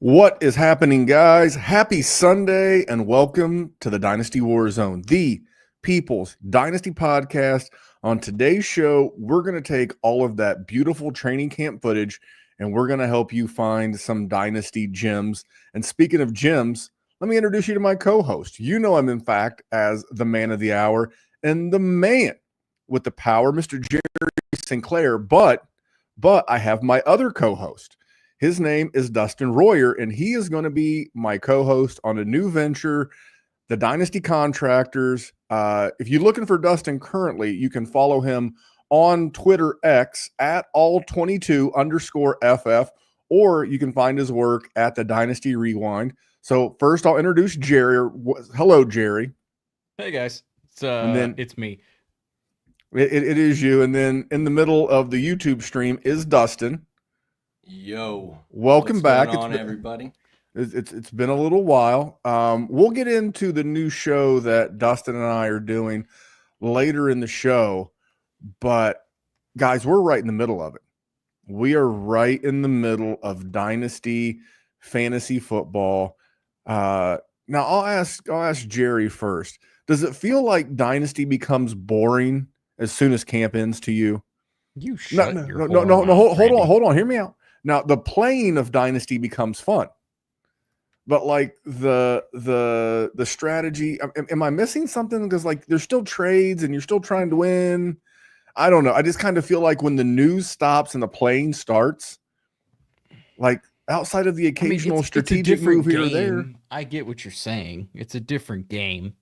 What is happening, guys? Happy Sunday and welcome to the Dynasty WarZone, the People's Dynasty podcast. On today's show, we're going to take all of that beautiful training camp footage and we're going to help you find some Dynasty gems. And speaking of gems, let me introduce you to my co-host. You know him, in fact, as the man of the hour and the man with the power, Mr. Jerry Sinclair. But I have my other co-host. His name is Dustin Royer, and he is going to be my co-host on a new venture, the Dynasty Contractors. If you're looking for Dustin currently, you can follow him on Twitter X at all22_FF, or you can find his work at the Dynasty Rewind. So first I'll introduce Jerry. Hello, Jerry. Hey, guys. It's me. It is you. And then in the middle of the YouTube stream is Dustin. Yo, welcome back. What's going on, everybody? It's been a little while. We'll get into the new show that Dustin and I are doing later in the show, but guys, we're right in the middle of it. We are right in the middle of Dynasty fantasy football. Now I'll ask Jerry first. Does it feel like Dynasty becomes boring as soon as camp ends to you? You No, hold on. Hear me out. Now, the playing of Dynasty becomes fun, but like the strategy, am I missing something? Because like there's still trades and you're still trying to win. I don't know. I just kind of feel like when the news stops and the playing starts, like outside of the occasional strategic move here or there. I get what you're saying. It's a different game,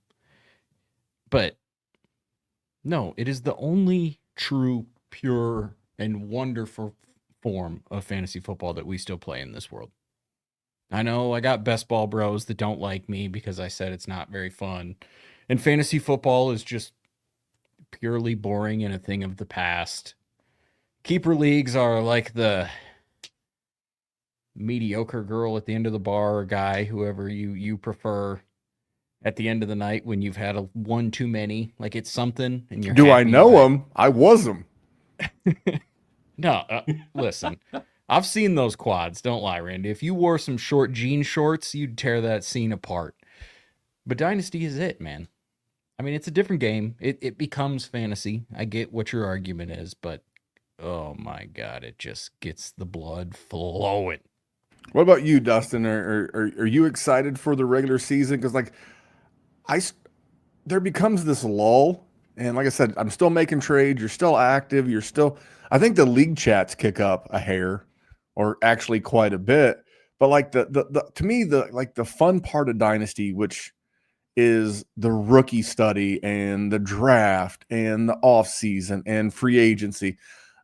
but no, it is the only true, pure, and wonderful form of fantasy football that we still play in this world. I know I got best ball bros that don't like me because I said it's not very fun. And fantasy football is just purely boring and a thing of the past. Keeper leagues are like the mediocre girl at the end of the bar or guy, whoever you prefer, at the end of the night when you've had one too many. Like it's something and you're Do I know him? I was him. No, listen, I've seen those quads. Don't lie, Randy. If you wore some short jean shorts, you'd tear that scene apart. But Dynasty is it, man. I mean, it's a different game. It becomes fantasy. I get what your argument is, but oh my God, it just gets the blood flowing. What about you, Dustin? Are you excited for the regular season? Because like there becomes this lull. And like I said, I'm still making trades. You're still active. I think the league chats kick up a hair or actually quite a bit. But like to me, the fun part of Dynasty, which is the rookie study and the draft and the off season and free agency.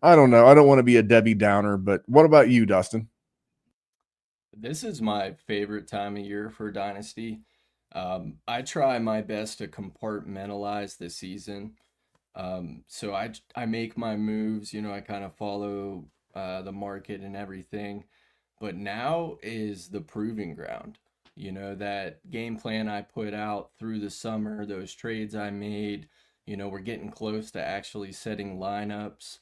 I don't know. I don't want to be a Debbie Downer, but what about you, Dustin? This is my favorite time of year for Dynasty. I try my best to compartmentalize the season. So I make my moves, I kind of follow the market and everything. But now is the proving ground. That game plan I put out through the summer, those trades I made, we're getting close to actually setting lineups.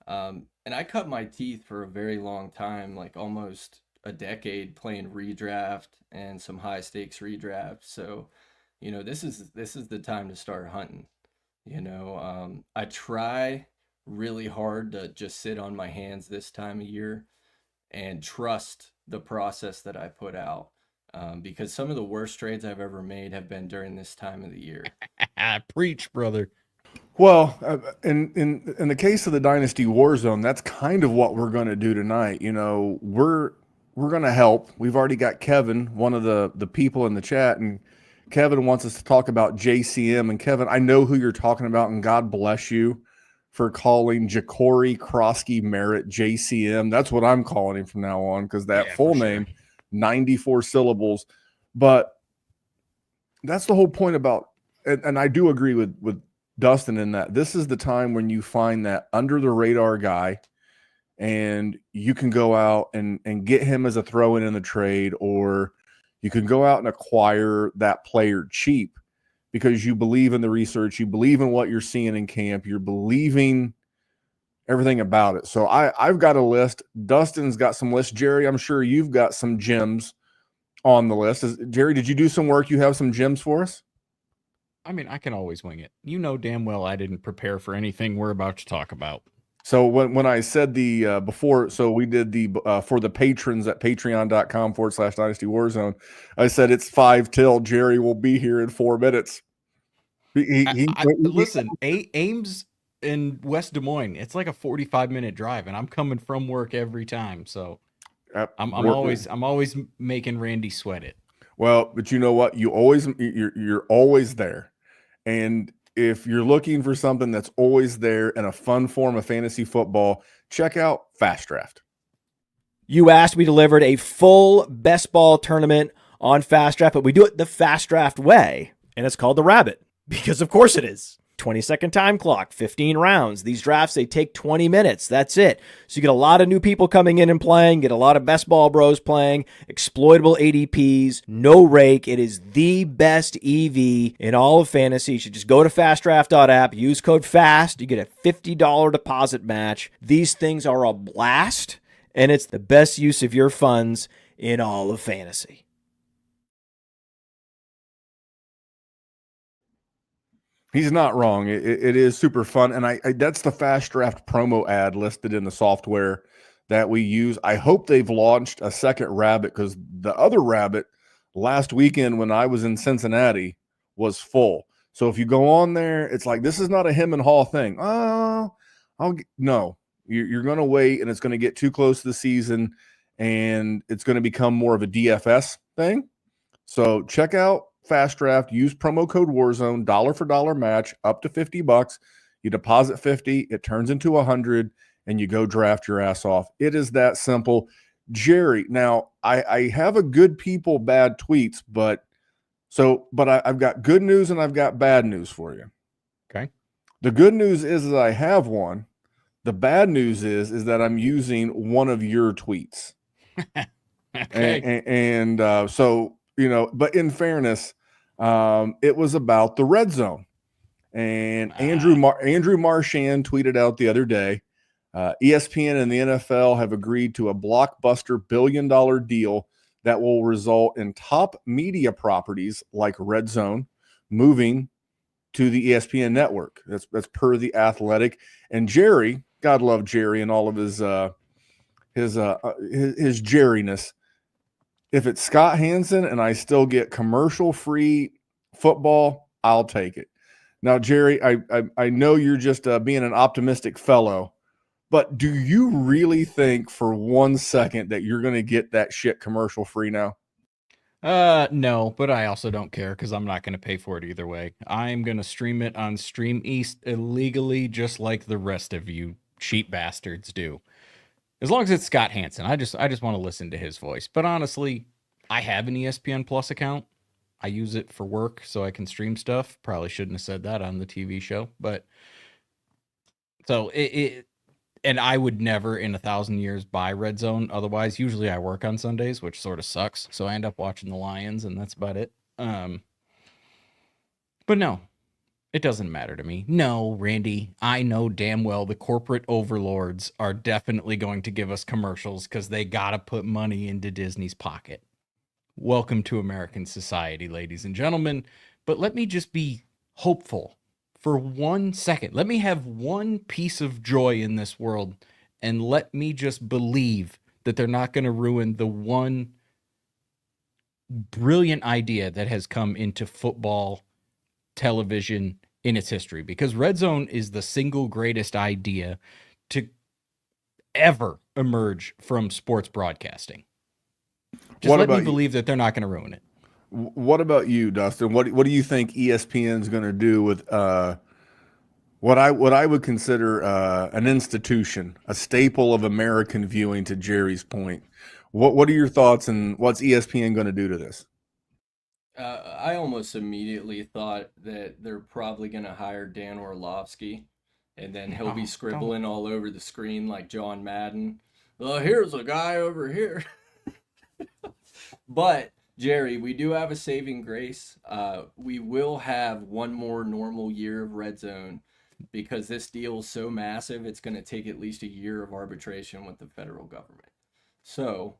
And I cut my teeth for a very long time, like almost a decade playing redraft and some high stakes redraft. So, this is the time to start hunting. I try really hard to just sit on my hands this time of year and trust the process that I put out. Because some of the worst trades I've ever made have been during this time of the year. Preach, brother. Well, in the case of the Dynasty WarZone, that's kind of what we're going to do tonight. We're going to help. We've already got Kevin, one of the people in the chat, and Kevin wants us to talk about JCM. And Kevin, I know who you're talking about, and God bless you for calling Ja'Cory Krosky Merritt JCM. That's what I'm calling him from now on, because that full name, 94 syllables. But that's the whole point about, and I do agree with Dustin in that this is the time when you find that under the radar guy and you can go out and get him as a throw in the trade, or you can go out and acquire that player cheap because you believe in the research, you believe in what you're seeing in camp, you're believing everything about it. So I've got a list. Dustin's got some lists. Jerry, I'm sure you've got some gems on the list. Jerry, did you do some work? You have some gems for us? I mean, I can always wing it. You know damn well I didn't prepare for anything we're about to talk about. So when I said the before, so we did the for the patrons at patreon.com/Dynasty WarZone, I said it's 5 till. Jerry will be here in 4 minutes. Listen, Ames in West Des Moines, it's like a 45-minute drive, and I'm coming from work every time. So I'm always making Randy sweat it. Well, but you know what? You're always there. And if you're looking for something that's always there and a fun form of fantasy football, check out Fast Draft. You asked, we delivered a full best ball tournament on Fast Draft, but we do it the Fast Draft way, and it's called the Rabbit, because of course it is. 20-second time clock, 15 rounds. These drafts, they take 20 minutes. That's it. So you get a lot of new people coming in and playing, get a lot of best ball bros playing, exploitable ADPs, no rake. It is the best EV in all of fantasy. You should just go to fastdraft.app, use code FAST. You get a $50 deposit match. These things are a blast, and it's the best use of your funds in all of fantasy. He's not wrong. It is super fun. And I that's the Fast Draft promo ad listed in the software that we use. I hope they've launched a second Rabbit, because the other Rabbit last weekend when I was in Cincinnati was full. So if you go on there, it's like, this is not a him and Hall thing. No, you're going to wait, and it's going to get too close to the season, and it's going to become more of a DFS thing. So check out Fast Draft, use promo code WarZone, dollar for dollar match up to $50. You deposit 50, it turns into 100, and you go draft your ass off. It is that simple. Jerry, now I have a good people, bad tweets, but I've got good news and I've got bad news for you. Okay. The good news is I have one. The bad news is that I'm using one of your tweets. Okay. So, you know, but in fairness, it was about the red zone, and Andrew Marchand tweeted out the other day, ESPN and the NFL have agreed to a blockbuster billion-dollar deal that will result in top media properties like Red Zone moving to the ESPN network. That's per The Athletic. And Jerry, God love Jerry and all of his Jerryness. If it's Scott Hansen and I still get commercial-free football, I'll take it. Now, Jerry, I know you're just being an optimistic fellow, but do you really think for 1 second that you're going to get that shit commercial-free now? No, but I also don't care, because I'm not going to pay for it either way. I'm going to stream it on Stream East illegally, just like the rest of you cheap bastards do. As long as it's Scott Hansen, I just want to listen to his voice. But honestly, I have an ESPN Plus account. I use it for work so I can stream stuff. Probably shouldn't have said that on the TV show, but so and I would never in 1,000 years buy Red Zone. Otherwise, usually I work on Sundays, which sort of sucks. So I end up watching the Lions, and that's about it. But no, it doesn't matter to me. No, Randy, I know damn well the corporate overlords are definitely going to give us commercials because they got to put money into Disney's pocket. Welcome to American society, ladies and gentlemen. But let me just be hopeful for 1 second. Let me have one piece of joy in this world, and let me just believe that they're not going to ruin the one brilliant idea that has come into football television in its history, because Red Zone is the single greatest idea to ever emerge from sports broadcasting. Just let me believe that they're not going to ruin it. What about you, Dustin? What do you think ESPN is going to do with what I would consider an institution, a staple of American viewing? To Jerry's point, what are your thoughts, and what's ESPN going to do to this? I almost immediately thought that they're probably going to hire Dan Orlovsky, and then he'll be scribbling all over the screen like John Madden. Well, here's a guy over here. But, Jerry, we do have a saving grace. We will have one more normal year of Red Zone, because this deal is so massive, it's going to take at least a year of arbitration with the federal government. So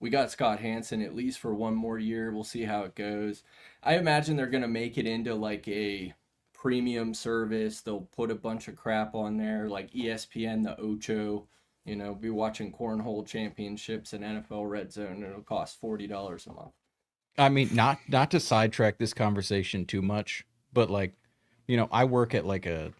we got Scott Hansen at least for one more year. We'll see how it goes. I imagine they're going to make it into like a premium service. They'll put a bunch of crap on there like ESPN, the Ocho, be watching cornhole championships and NFL Red Zone, and it'll cost $40 a month. I mean, not to sidetrack this conversation too much, but like, I work at like a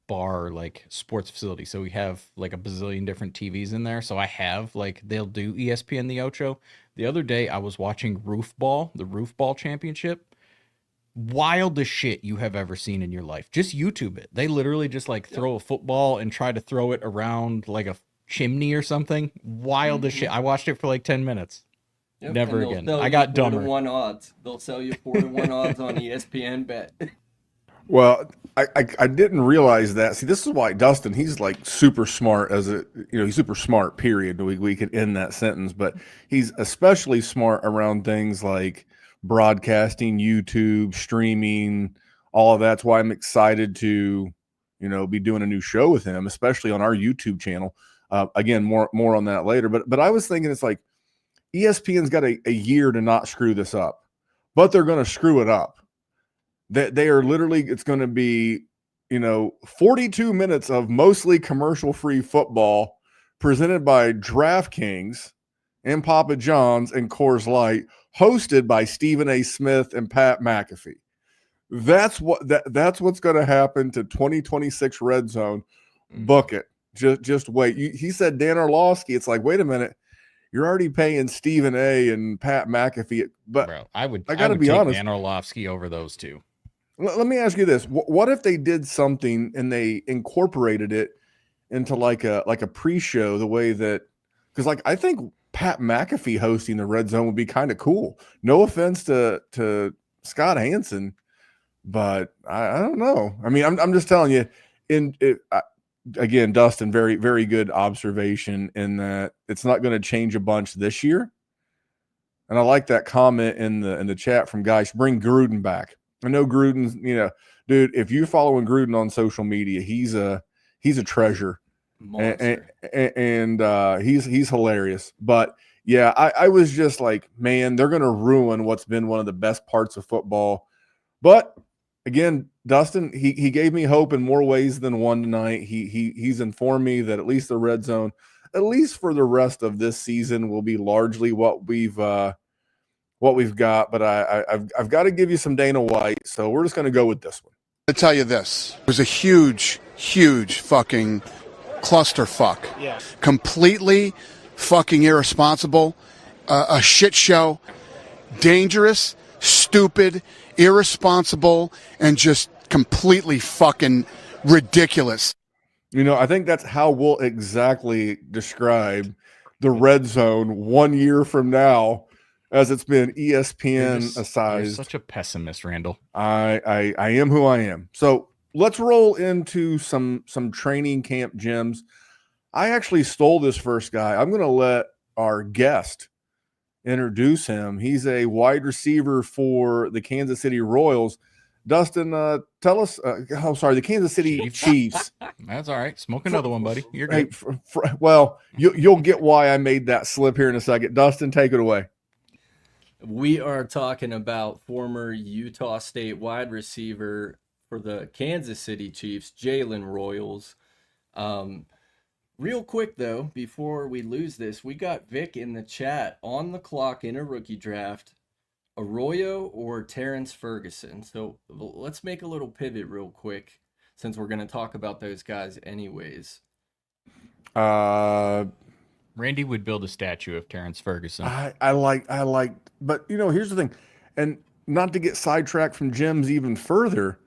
bar, like sports facility. So we have like a bazillion different TVs in there. So I have like, they'll do ESPN, the Ocho. The other day I was watching the Roof Ball Championship. Wildest shit you have ever seen in your life. Just YouTube it. They literally just like throw a football and try to throw it around like a chimney or something. Wildest shit. I watched it for like 10 minutes. Yep, Never again. I got dumber. 4-1 odds. They'll sell you 4-1 odds on ESPN bet. Well, I didn't realize that. See, this is why Dustin, he's like super smart he's super smart, period. We could end that sentence, but he's especially smart around things like broadcasting, YouTube, streaming, all of that's why I'm excited to, be doing a new show with him, especially on our YouTube channel. Again, more on that later. But I was thinking it's like ESPN's got a year to not screw this up, but they're going to screw it up. They are literally, it's going to be, 42 minutes of mostly commercial-free football presented by DraftKings and Papa John's and Coors Light, hosted by Stephen A. Smith and Pat McAfee. That's what's going to happen to 2026 Red Zone. Book it. Just wait. He said Dan Orlovsky. It's like, wait a minute. You're already paying Stephen A. and Pat McAfee. But bro, I got to be take honest. Dan Orlovsky over those two. Let me ask you this. What if they did something and they incorporated it into like a pre-show, the way that, because like I think Pat McAfee hosting the Red Zone would be kind of cool. No offense to Scott Hansen, but I don't know. I mean, I'm just telling you. Again, Dustin, very very good observation in that it's not going to change a bunch this year. And I like that comment in the chat from guys. Bring Gruden back. I know Gruden's, dude. If you're following Gruden on social media, he's a treasure. And he's hilarious. But yeah, I was just like, man, they're gonna ruin what's been one of the best parts of football. But again, Dustin, he gave me hope in more ways than one tonight. He's informed me that at least the Red Zone, at least for the rest of this season, will be largely what we've got. But I've got to give you some Dana White, so we're just gonna go with this one. To tell you this, it was a huge fucking clusterfuck. Yeah. Completely fucking irresponsible, a shit show, dangerous, stupid, irresponsible, and just completely fucking ridiculous. I think that's how we'll exactly describe the Red Zone 1 year from now, as it's been ESPN aside. You're such a pessimist, Randall. I am who I am. So let's roll into some training camp gems. I actually stole this first guy. I'm going to let our guest introduce him. He's a wide receiver for the Kansas City Royals. Dustin, tell us. The Kansas City Chiefs. That's all right. Smoke another one, buddy. You're good. Well, you'll get why I made that slip here in a second. Dustin, take it away. We are talking about former Utah State wide receiver for the Kansas City Chiefs, Jalen Royals. Real quick, though, before we lose this, we got Vic in the chat on the clock in a rookie draft. Arroyo or Terrence Ferguson? So let's make a little pivot real quick, since we're going to talk about those guys anyways. Randy would build a statue of Terrence Ferguson. I like, but here's the thing, and not to get sidetracked from Jim's even further.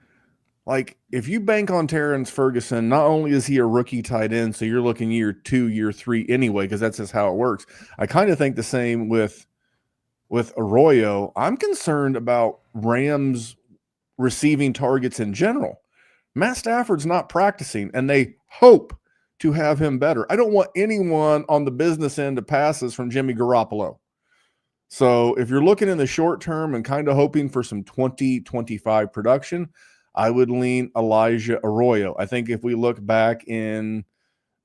Like, if you bank on Terrence Ferguson, not only is he a rookie tight end, so you're looking year 2, year 3 anyway, because that's just how it works. I kind of think the same with Arroyo. I'm concerned about Rams receiving targets in general. Matt Stafford's not practicing, and they hope to have him better. I don't want anyone on the business end of passes from Jimmy Garoppolo. So if you're looking in the short term and kind of hoping for some 2025 production, I would lean Elijah Arroyo. I think if we look back in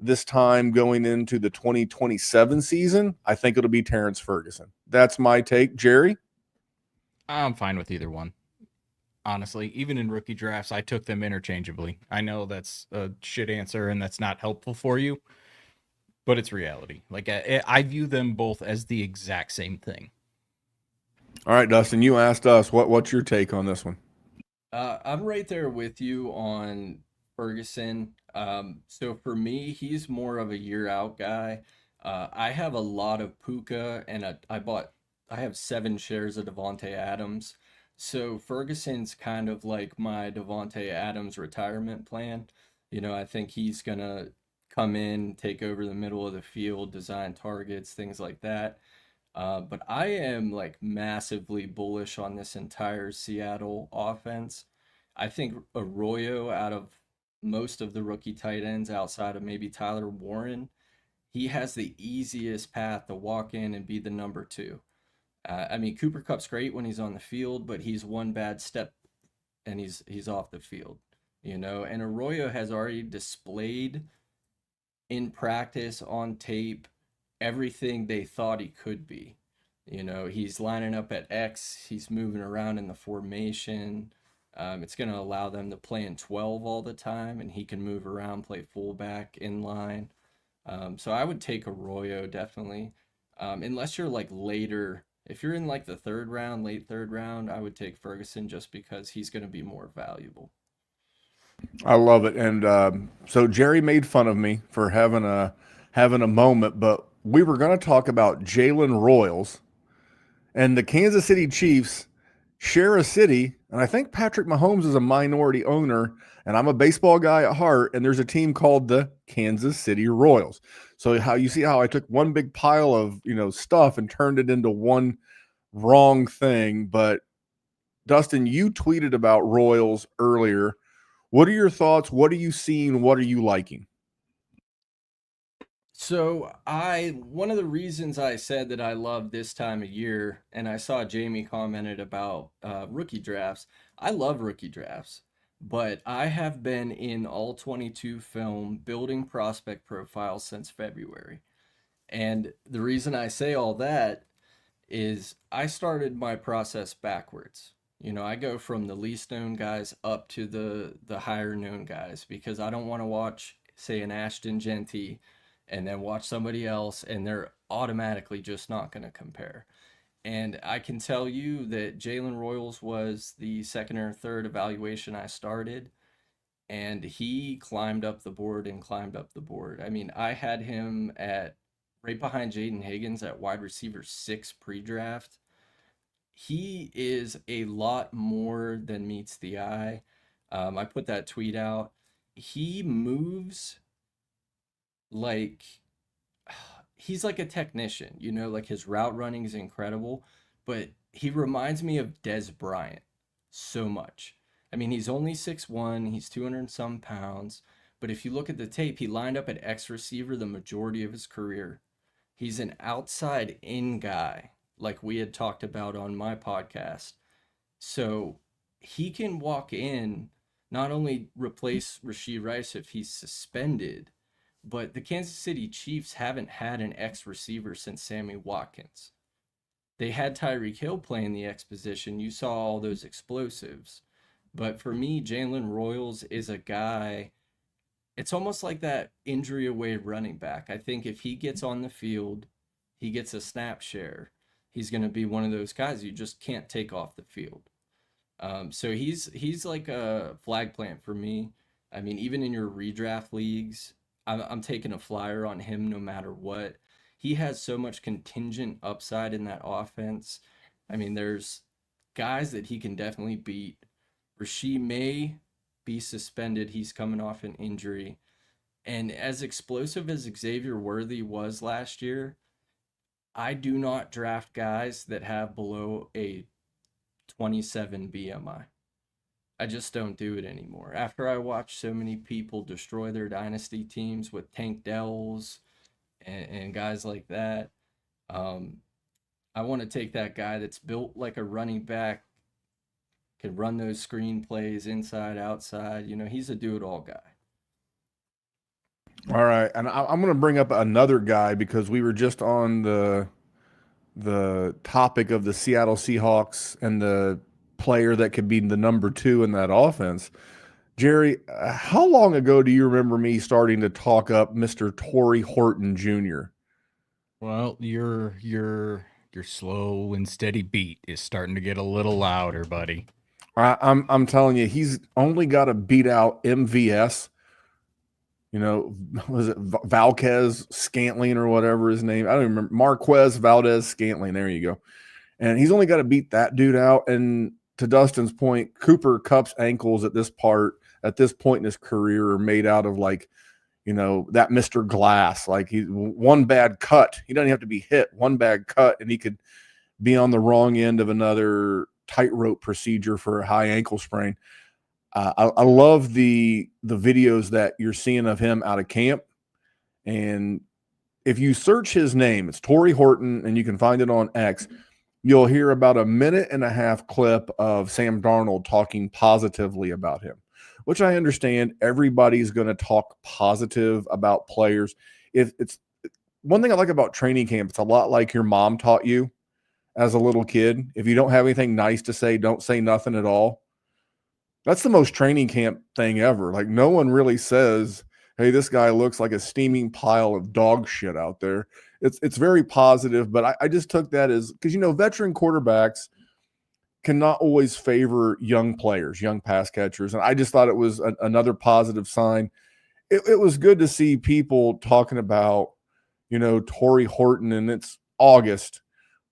this time going into the 2027 season, I think it'll be Terrence Ferguson. That's my take. Jerry? I'm fine with either one. Honestly, even in rookie drafts, I took them interchangeably. I know that's a shit answer and that's not helpful for you, but it's reality. Like I view them both as the exact same thing. All right, Dustin, you asked us what's your take on this one? I'm right there with you on Ferguson. So for me, he's more of a year out guy. I have a lot of Puka, and I have 7 shares of Devonte Adams. So Ferguson's kind of like my Devonte Adams retirement plan. I think he's gonna come in, take over the middle of the field, design targets, things like that. But I am like massively bullish on this entire Seattle offense. I think Arroyo, out of most of the rookie tight ends outside of maybe Tyler Warren, he has the easiest path to walk in and be the number 2. I mean, Cooper Kupp's great when he's on the field, but he's one bad step and he's off the field, And Arroyo has already displayed in practice on tape everything they thought he could be. He's lining up at X, he's moving around in the formation. It's going to allow them to play in 12 all the time, and he can move around, play fullback, in line. So I would take Arroyo definitely. Unless you're like later, if you're in like the third round, late third round, I would take Ferguson just because he's going to be more valuable. I love it. And so Jerry made fun of me for having a moment, but we were going to talk about Jalen Royals, and the Kansas City Chiefs share a city, and I think Patrick Mahomes is a minority owner, and I'm a baseball guy at heart, and there's a team called the Kansas City Royals. So how you see how I took one big pile of, stuff and turned it into one wrong thing. But Dustin, you tweeted about Royals earlier. What are your thoughts? What are you seeing? What are you liking? So one of the reasons I said that I love this time of year, and I saw Jamie commented about rookie drafts. I love rookie drafts, but I have been in all 22 film building prospect profiles since February. And the reason I say all that is I started my process backwards. I go from the least known guys up to the higher known guys because I don't want to watch, say, an Ashton Genty and then watch somebody else and they're automatically just not going to compare. And I can tell you that Jalen Royals was the second or third evaluation I started, and he climbed up the board and climbed up the board. I mean, I had him at right behind Jaden Higgins at wide receiver 6 pre-draft. He is a lot more than meets the eye. I put that tweet out. He moves like he's like a technician, like his route running is incredible, but he reminds me of Des Bryant so much. I mean, he's only 6'1", he's 200 and some pounds, but if you look at the tape, he lined up at X receiver the majority of his career. He's an outside in guy, like we had talked about on my podcast. So he can walk in, not only replace Rashee Rice if he's suspended, but the Kansas City Chiefs haven't had an X receiver since Sammy Watkins. They had Tyreek Hill playing the X position. You saw all those explosives. But for me, Jalen Royals is a guy, it's almost like that injury away running back. I think if he gets on the field, he gets a snap share, he's going to be one of those guys you just can't take off the field. So he's like a flag plant for me. I mean, even in your redraft leagues, I'm taking a flyer on him no matter what. He has so much contingent upside in that offense. I mean, there's guys that he can definitely beat. Rashee may be suspended. He's coming off an injury. And as explosive as Xavier Worthy was last year, I do not draft guys that have below a 27 BMI. I just don't do it anymore. After I watch so many people destroy their dynasty teams with Tank Dells and guys like that, I want to take that guy that's built like a running back, can run those screen plays inside, outside. He's a do-it-all guy. All right, and I'm going to bring up another guy because we were just on the topic of the Seattle Seahawks and the player that could be the number 2 in that offense. Jerry, how long ago do you remember me starting to talk up Mr. Torrey Horton Jr.? Well, your slow and steady beat is starting to get a little louder, buddy. I'm telling you, he's only got to beat out MVS. You know, was it Valquez Scantling or whatever his name? I don't remember. Marquez Valdez Scantling. There you go. And he's only got to beat that dude out. And to Dustin's point, Cooper Kupp's ankles at this point in his career are made out of like, you know, that Mr. Glass. Like he one bad cut. He doesn't have to be hit. One bad cut, and he could be on the wrong end of another tightrope procedure for a high ankle sprain. I love the videos that you're seeing of him out of camp. And if you search his name, it's Torrey Horton, and you can find it on X. You'll hear about a 1.5-minute clip of Sam Darnold talking positively about him, which I understand everybody's going to talk positive about players. If it's one thing I like about training camp, it's a lot like your mom taught you as a little kid. If you don't have anything nice to say, don't say nothing at all. That's the most training camp thing ever. Like no one really says, hey, this guy looks like a steaming pile of dog shit out there. It's very positive, but I just took that as because, you know, veteran quarterbacks cannot always favor young players, young pass catchers. And I just thought it was another positive sign. It was good to see people talking about, you know, Torrey Horton, and it's August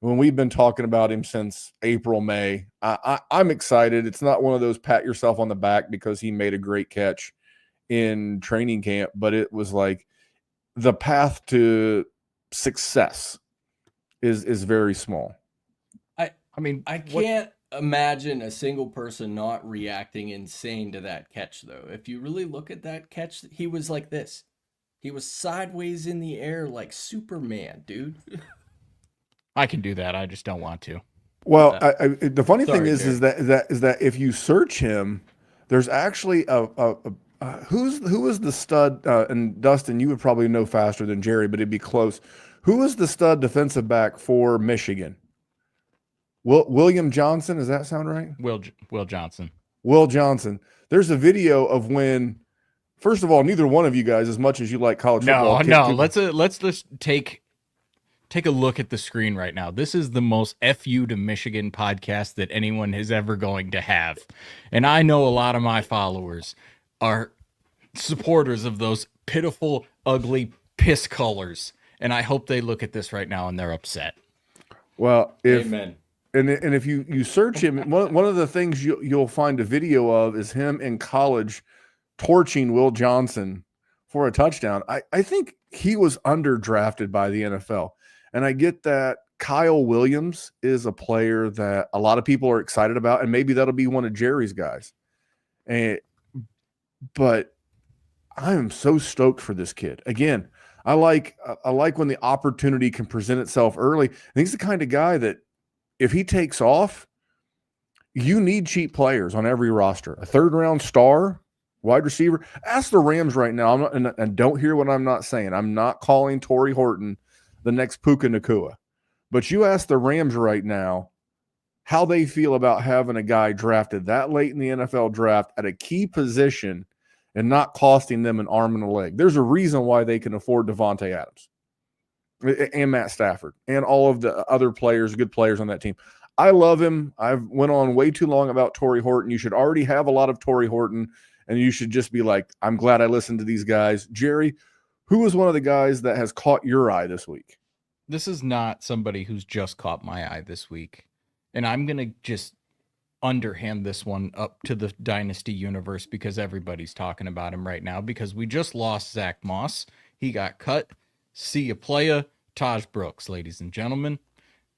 when we've been talking about him since April, May. I'm excited. It's not one of those pat yourself on the back because he made a great catch in training camp, but it was like the path to success is very small. I can't imagine a single person not reacting insane to that catch, though. If you really look at that catch, he was like this. He was sideways in the air like Superman, dude. I can do that. I just don't want to. Well, the funny thing Sorry, is that if you search him, there's actually who was the stud? And Dustin, you would probably know faster than Jerry, but it'd be close. Who was the stud defensive back for Michigan? William Johnson. Does that sound right? Will Johnson. Will Johnson. There's a video of when. First of all, neither one of you guys, as much as you like college football. No. Let's just take a look at the screen right now. This is the most FU to Michigan podcast that anyone is ever going to have. And I know a lot of my followers are supporters of those pitiful, ugly piss colors. And I hope they look at this right now and they're upset. Well, Amen. And if you search him, one of the things you'll find a video of is him in college torching Will Johnson for a touchdown. I think he was underdrafted by the NFL. And I get that Kyle Williams is a player that a lot of people are excited about, and maybe that'll be one of Jerry's guys. But I am so stoked for this kid. Again, I like when the opportunity can present itself early. I think he's the kind of guy that if he takes off, you need cheap players on every roster. A third-round star, wide receiver. Ask the Rams right now. And don't hear what I'm not saying. I'm not calling Torrey Horton the next Puka Nacua. But you ask the Rams right now how they feel about having a guy drafted that late in the NFL draft at a key position and not costing them an arm and a leg. There's a reason why they can afford Devontae Adams and Matt Stafford and all of the other players, good players on that team. I love him. I've went on way too long about Torrey Horton. You should already have a lot of Torrey Horton, and you should just be like, I'm glad I listened to these guys. Jerry, who is one of the guys that has caught your eye this week? This is not somebody who's just caught my eye this week. And I'm going to just underhand this one up to the Dynasty universe because everybody's talking about him right now because we just lost Zach Moss. He got cut. See ya, playa. Taj Brooks, ladies and gentlemen.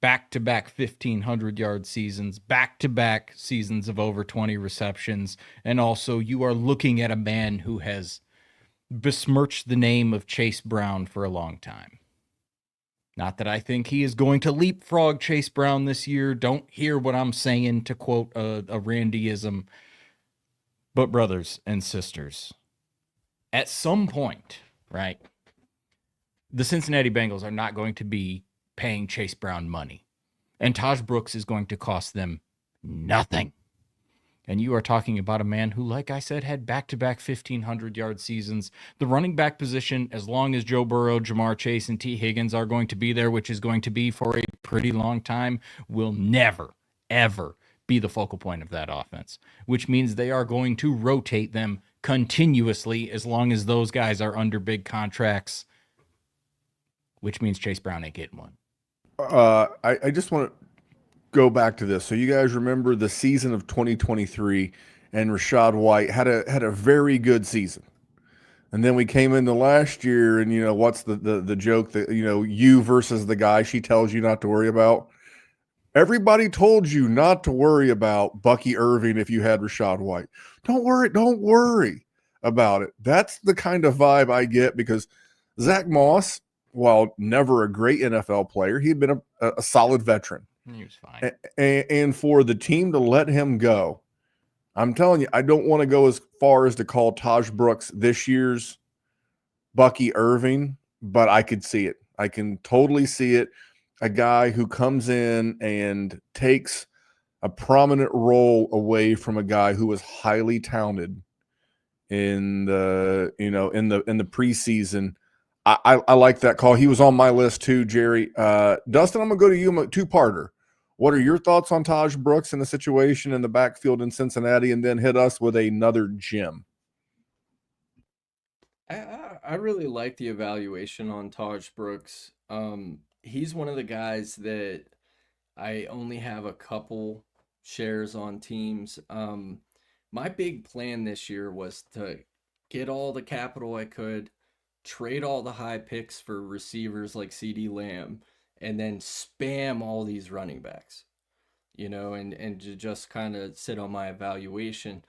Back-to-back 1,500-yard seasons, back-to-back seasons of over 20 receptions, and also you are looking at a man who has besmirched the name of Chase Brown for a long time. Not that I think he is going to leapfrog Chase Brown this year. Don't hear what I'm saying, to quote a Randyism. But brothers and sisters, at some point, right? The Cincinnati Bengals are not going to be paying Chase Brown money. And Taj Brooks is going to cost them nothing. And you are talking about a man who, like I said, had back-to-back 1,500-yard seasons. The running back position, as long as Joe Burrow, Jamar Chase, and T. Higgins are going to be there, which is going to be for a pretty long time, will never, ever be the focal point of that offense, which means they are going to rotate them continuously as long as those guys are under big contracts, which means Chase Brown ain't getting one. I just want to go back to this. So you guys remember the season of 2023, and Rachaad White had a very good season. And then we came into last year, and what's the joke that you versus the guy she tells you not to worry about? Everybody told you not to worry about Bucky Irving if you had Rachaad White. Don't worry about it. That's the kind of vibe I get, because Zach Moss, while never a great NFL player, he had been a solid veteran. He was fine. And for the team to let him go, I'm telling you, I don't want to go as far as to call Taj Brooks this year's Bucky Irving, but I could see it. I can totally see it. A guy who comes in and takes a prominent role away from a guy who was highly talented in the preseason. I like that call. He was on my list too, Jerry. Dustin, I'm gonna go to you, a two-parter. What are your thoughts on Taj Brooks and the situation in the backfield in Cincinnati, and then hit us with another gem? I really like the evaluation on Taj Brooks. He's one of the guys that I only have a couple shares on teams. My big plan this year was to get all the capital I could, trade all the high picks for receivers like CeeDee Lamb, and then spam all these running backs, and to just kind of sit on my evaluation.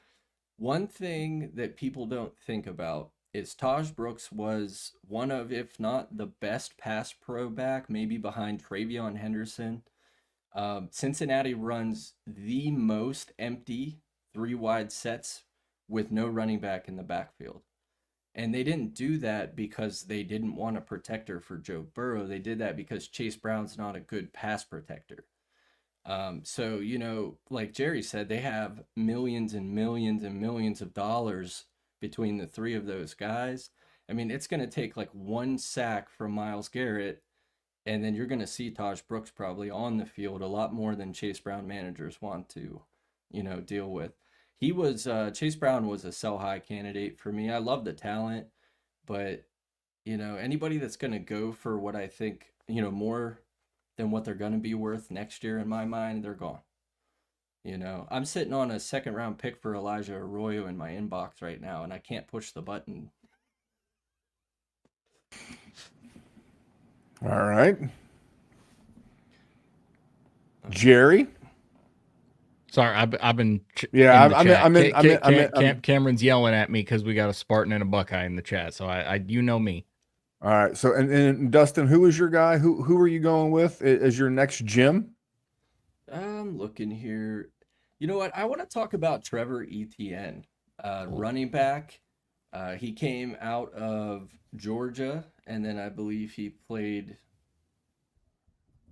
One thing that people don't think about is Taj Brooks was one of, if not the best pass pro back, maybe behind Travion Henderson. Cincinnati runs the most empty 3-wide sets with no running back in the backfield. And they didn't do that because they didn't want a protector for Joe Burrow. They did that because Chase Brown's not a good pass protector. So, like Jerry said, they have millions and millions and millions of dollars between the three of those guys. I mean, it's going to take like one sack from Myles Garrett, and then you're going to see Taj Brooks probably on the field a lot more than Chase Brown managers want to, deal with. He was Chase Brown was a sell high candidate for me. I love the talent, but anybody that's going to go for what I think, more than what they're going to be worth next year, in my mind, they're gone. I'm sitting on a second round pick for Elijah Arroyo in my inbox right now, and I can't push the button. All right. Jerry? Sorry, I've been. Cameron's yelling at me because we got a Spartan and a Buckeye in the chat. So I you know me. All right. So and Dustin, who is your guy? Who are you going with as your next gym? I'm looking here. You know what? I want to talk about Trevor Etienne, running back. He came out of Georgia, and then I believe he played.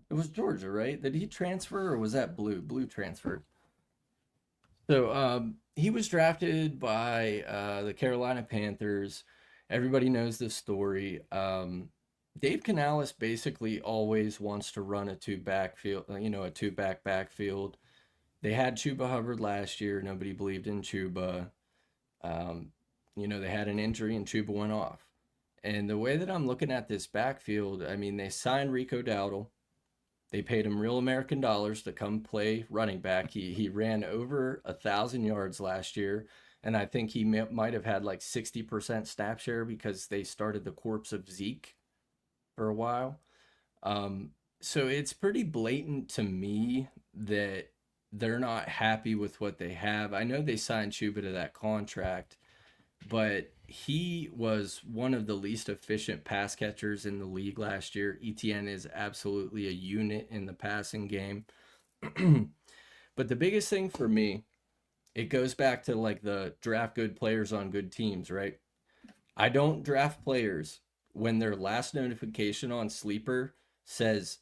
It was Georgia, right? Did he transfer, or was that Blue? Blue transferred. So he was drafted by the Carolina Panthers. Everybody knows this story. Dave Canales basically always wants to run a two-back backfield. They had Chuba Hubbard last year. Nobody believed in Chuba. They had an injury and Chuba went off. And the way that I'm looking at this backfield, I mean, they signed Rico Dowdle. They paid him real American dollars to come play running back. He ran over 1,000 yards last year, and I think he might have had like 60% snap share because they started the corpse of Zeke for a while. So it's pretty blatant to me that they're not happy with what they have. I know they signed Chuba to that contract, but he was one of the least efficient pass catchers in the league last year. Etienne is absolutely a unit in the passing game. But the biggest thing for me, it goes back to like the draft good players on good teams, right? I don't draft players when their last notification on Sleeper says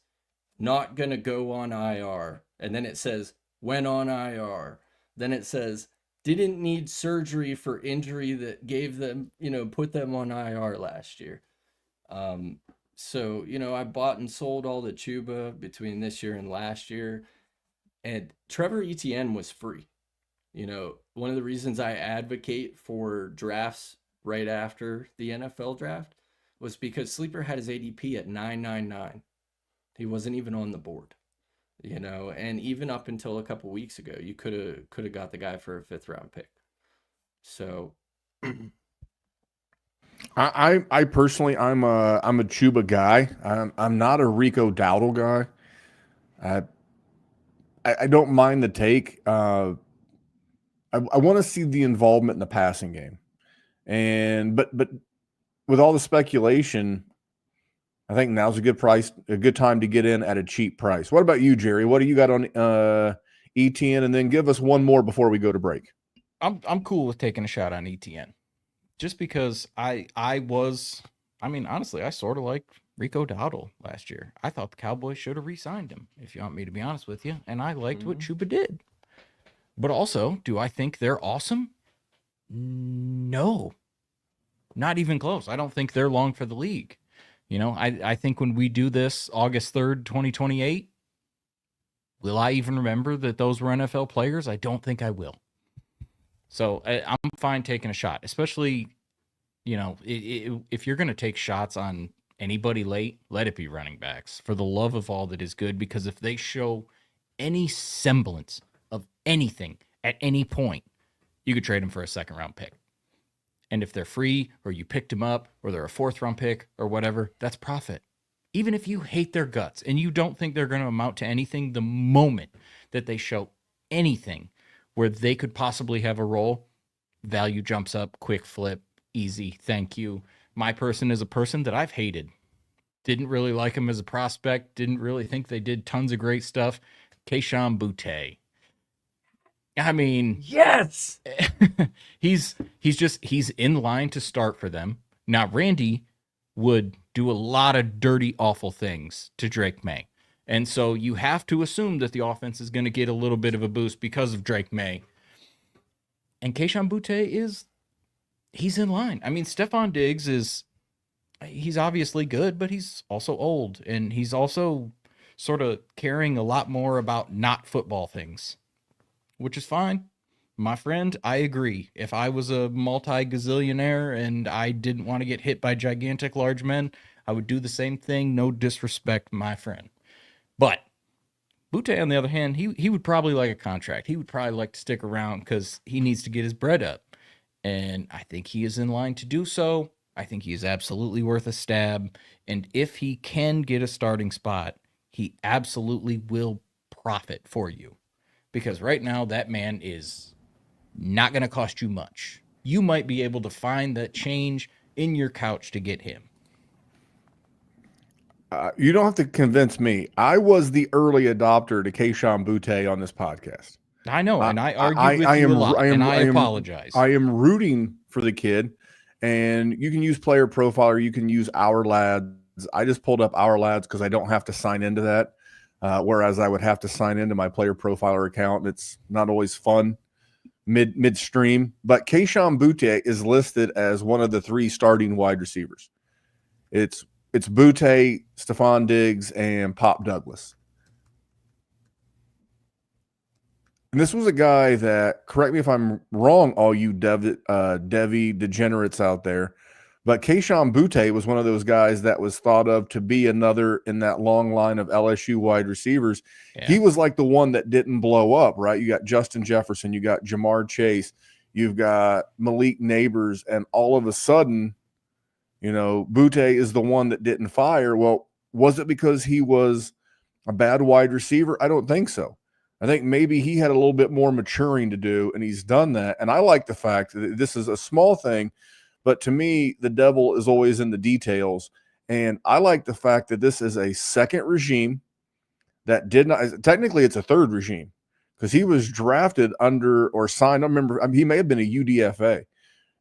not gonna go on IR, and then it says went on IR, then it says didn't need surgery for injury that gave them, put them on IR last year. So, I bought and sold all the Chuba between this year and last year, and Trevor Etienne was free. One of the reasons I advocate for drafts right after the NFL draft was because Sleeper had his ADP at 999. He wasn't even on the board, and even up until a couple weeks ago, you could have got the guy for a 5th round pick. So I personally, I'm a Chuba guy. I'm not a Rico Dowdle guy. I don't mind the take. I want to see the involvement in the passing game, but with all the speculation, I think now's a good time to get in at a cheap price. What about you, Jerry? What do you got on ETN? And then give us one more before we go to break. I'm cool with taking a shot on ETN, just because honestly, I sort of like Rico Dowdle last year. I thought the Cowboys should have re-signed him, if you want me to be honest with you, and I liked what Chuba did. But also, do I think they're awesome? No, not even close. I don't think they're long for the league. I think when we do this August 3rd, 2028, will I even remember that those were NFL players? I don't think I will. So I'm fine taking a shot, especially, if you're going to take shots on anybody late, let it be running backs, for the love of all that is good, because if they show any semblance of anything at any point, you could trade them for a 2nd round pick. And if they're free, or you picked them up, or they're a 4th round pick or whatever, that's profit. Even if you hate their guts and you don't think they're going to amount to anything, the moment that they show anything where they could possibly have a role, value jumps up, quick flip, easy, thank you. My person is a person that I've hated. Didn't really like him as a prospect. Didn't really think they did tons of great stuff. Kayshon Boutte. I mean, yes, he's in line to start for them. Now, Randy would do a lot of dirty, awful things to Drake May. And so you have to assume that the offense is going to get a little bit of a boost because of Drake May. And Kayshon Boutte he's in line. I mean, Stephon Diggs he's obviously good, but he's also old. And he's also sort of caring a lot more about not football things, which is fine. My friend, I agree. If I was a multi-gazillionaire and I didn't want to get hit by gigantic large men, I would do the same thing. No disrespect, my friend. But Boutte, on the other hand, he would probably like a contract. He would probably like to stick around because he needs to get his bread up. And I think he is in line to do so. I think he is absolutely worth a stab. And if he can get a starting spot, he absolutely will profit for you. Because right now, that man is not going to cost you much. You might be able to find that change in your couch to get him. You don't have to convince me. I was the early adopter to Kayshon Boutte on this podcast. I know, and I argued with you a lot, and I apologize. I am rooting for the kid, and you can use Player Profiler. You can use Our Lads. I just pulled up Our Lads because I don't have to sign into that, whereas I would have to sign into my Player Profiler account, and it's not always fun midstream. But Kayshon Boutte is listed as one of the 3 starting wide receivers. It's Boutte, Stephon Diggs, and Pop Douglas. And this was a guy that, correct me if I'm wrong, all you Devy degenerates out there, but Kayshon Boutte was one of those guys that was thought of to be another in that long line of LSU wide receivers. Yeah. He was like the one that didn't blow up, right? You got Justin Jefferson, you got Jamar Chase, you've got Malik Neighbors, and all of a sudden, Boutte is the one that didn't fire. Well, was it because he was a bad wide receiver? I don't think so. I think maybe he had a little bit more maturing to do, and he's done that. And I like the fact that this is a small thing, but to me, the devil is always in the details. And I like the fact that this is a second regime that did not – technically, it's a third regime because he was drafted under or signed – I remember he may have been a UDFA.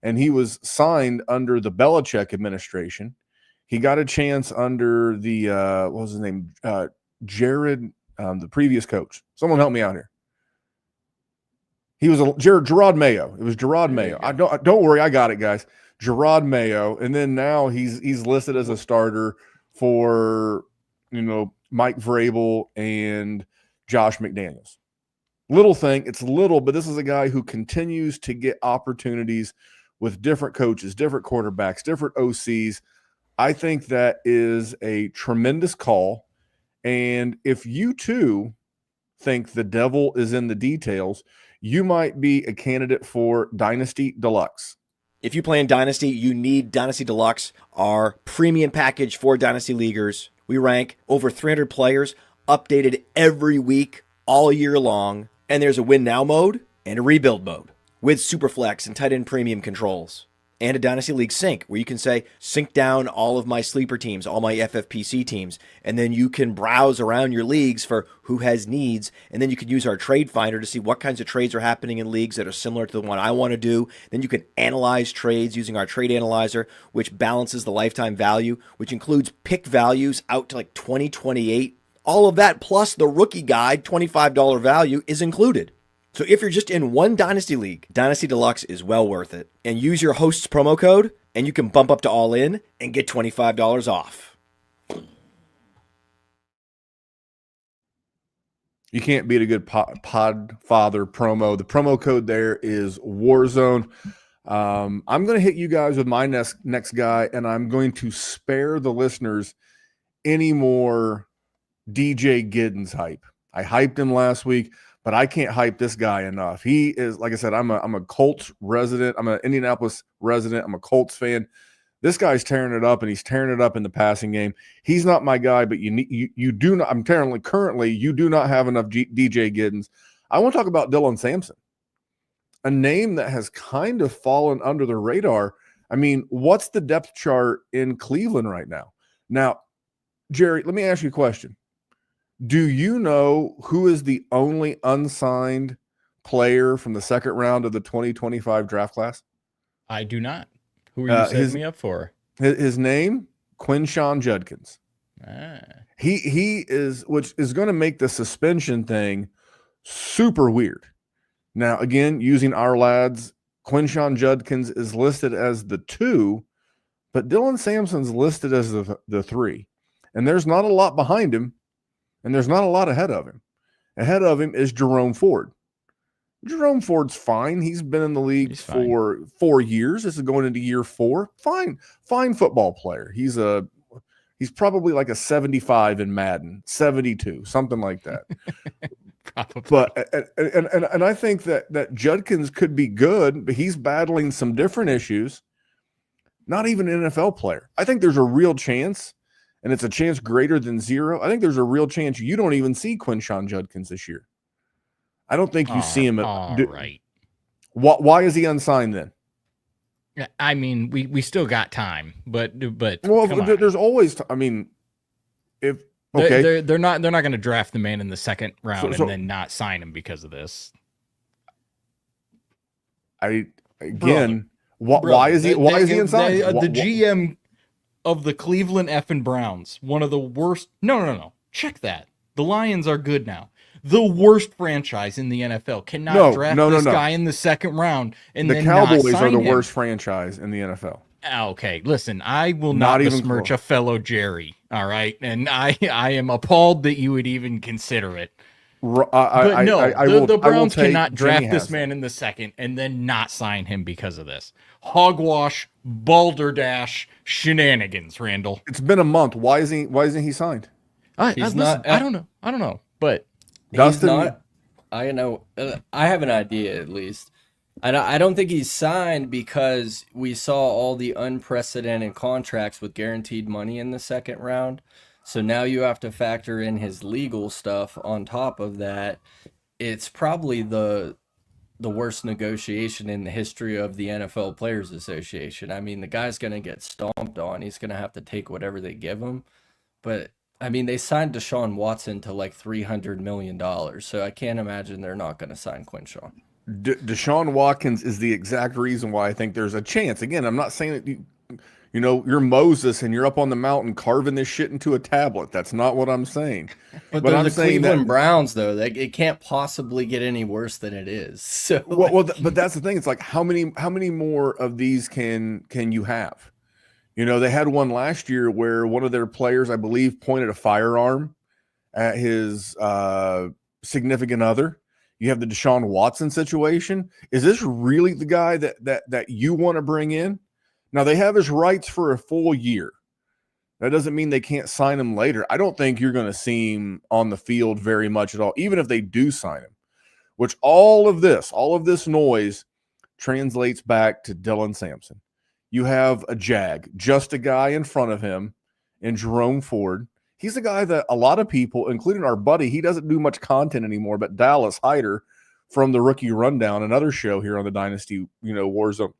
and he was signed under the Belichick administration. He got a chance under the what was his name? Jared, the previous coach. Someone help me out here. He was Gerard Mayo. It was Gerard Mayo. Don't worry, I got it, guys. Gerard Mayo, and then now he's listed as a starter for Mike Vrabel and Josh McDaniels. Little thing, it's little, but this is a guy who continues to get opportunities with different coaches, different quarterbacks, different OCs. I think that is a tremendous call. And if you too think the devil is in the details, you might be a candidate for Dynasty Deluxe. If you play in Dynasty, you need Dynasty Deluxe, our premium package for Dynasty Leaguers. We rank over 300 players, updated every week, all year long. And there's a win now mode and a rebuild mode with superflex and tight end premium controls. And a Dynasty League sync where you can say, sync down all of my sleeper teams, all my FFPC teams. And then you can browse around your leagues for who has needs. And then you can use our trade finder to see what kinds of trades are happening in leagues that are similar to the one I want to do. Then you can analyze trades using our trade analyzer, which balances the lifetime value, which includes pick values out to like 2028. All of that plus the rookie guide, $25 value is included. So if you're just in one Dynasty League, Dynasty Deluxe is well worth it. And use your host's promo code, and you can bump up to All In and get $25 off. You can't beat a good Podfather promo. The promo code there is WarZone. I'm going to hit you guys with my next guy, and I'm going to spare the listeners any more DJ Giddens hype. I hyped him last week, but I can't hype this guy enough. He is, like I said, I'm a Colts resident. I'm an Indianapolis resident. I'm a Colts fan. This guy's tearing it up, and he's tearing it up in the passing game. He's not my guy, but you do not. I'm currently you do not have enough DJ Giddens. I want to talk about Dylan Sampson, a name that has kind of fallen under the radar. I mean, what's the depth chart in Cleveland right now? Now, Jerry, let me ask you a question. Do you know who is the only unsigned player from the second round of the 2025 draft class? I do not. Who are you setting me up for? His name, Quinshawn Judkins. He is, which is going to make the suspension thing super weird. Now, again, using our lads, Quinshawn Judkins is listed as the 2, but Dylan Sampson's listed as the 3. And there's not a lot behind him. And there's not a lot ahead of him. Ahead of him is Jerome Ford. Jerome Ford's fine. He's been in the league for 4 years. This is going into year 4. Fine football player. He's probably like a 75 in Madden, 72, something like that. Probably. But and I think that Judkins could be good, but he's battling some different issues. Not even an NFL player. I think there's a real chance. And it's a chance greater than 0. I think there's a real chance you don't even see Quinshawn Judkins this year. I don't think you see him. Right. Why is he unsigned then? I mean, we still got time, but well, there's always. I mean, if okay, they're not going to draft the man in the second round and then not sign him because of this. Why is he unsigned? The GM of the Cleveland effing Browns, one of the worst. No. Check that. The Lions are good now. The worst franchise in the NFL cannot draft this guy in the second round. And the Cowboys are the worst franchise in the NFL. Okay, listen, I will not besmirch a fellow Jerry. All right, and I am appalled that you would even consider it. The Browns cannot draft this man in the second and then not sign him because of this. Hogwash, balderdash, shenanigans, Randall. It's been a month. Why isn't he signed? I don't know. But Dustin, I know. I have an idea at least. I don't think he's signed because we saw all the unprecedented contracts with guaranteed money in the second round. So now you have to factor in his legal stuff on top of that. It's probably the worst negotiation in the history of the NFL Players Association. I mean, the guy's going to get stomped on. He's going to have to take whatever they give him. But, I mean, they signed Deshaun Watson to like $300 million. So I can't imagine they're not going to sign Quinshawn. Deshaun Watkins is the exact reason why I think there's a chance. Again, I'm not saying that you're Moses and you're up on the mountain carving this shit into a tablet. That's not what I'm saying. But But they're I'm the saying Cleveland that Browns, though. It can't possibly get any worse than it is. So, but that's the thing. It's like how many more of these can you have? They had one last year where one of their players, I believe, pointed a firearm at his significant other. You have the Deshaun Watson situation. Is this really the guy that you want to bring in? Now, they have his rights for a full year. That doesn't mean they can't sign him later. I don't think you're going to see him on the field very much at all, even if they do sign him, which all of this noise translates back to Dylan Sampson. You have a Jag, just a guy in front of him, and Jerome Ford. He's a guy that a lot of people, including our buddy, he doesn't do much content anymore, but Dallas Hyder from the Rookie Rundown, another show here on the Dynasty, WarZone.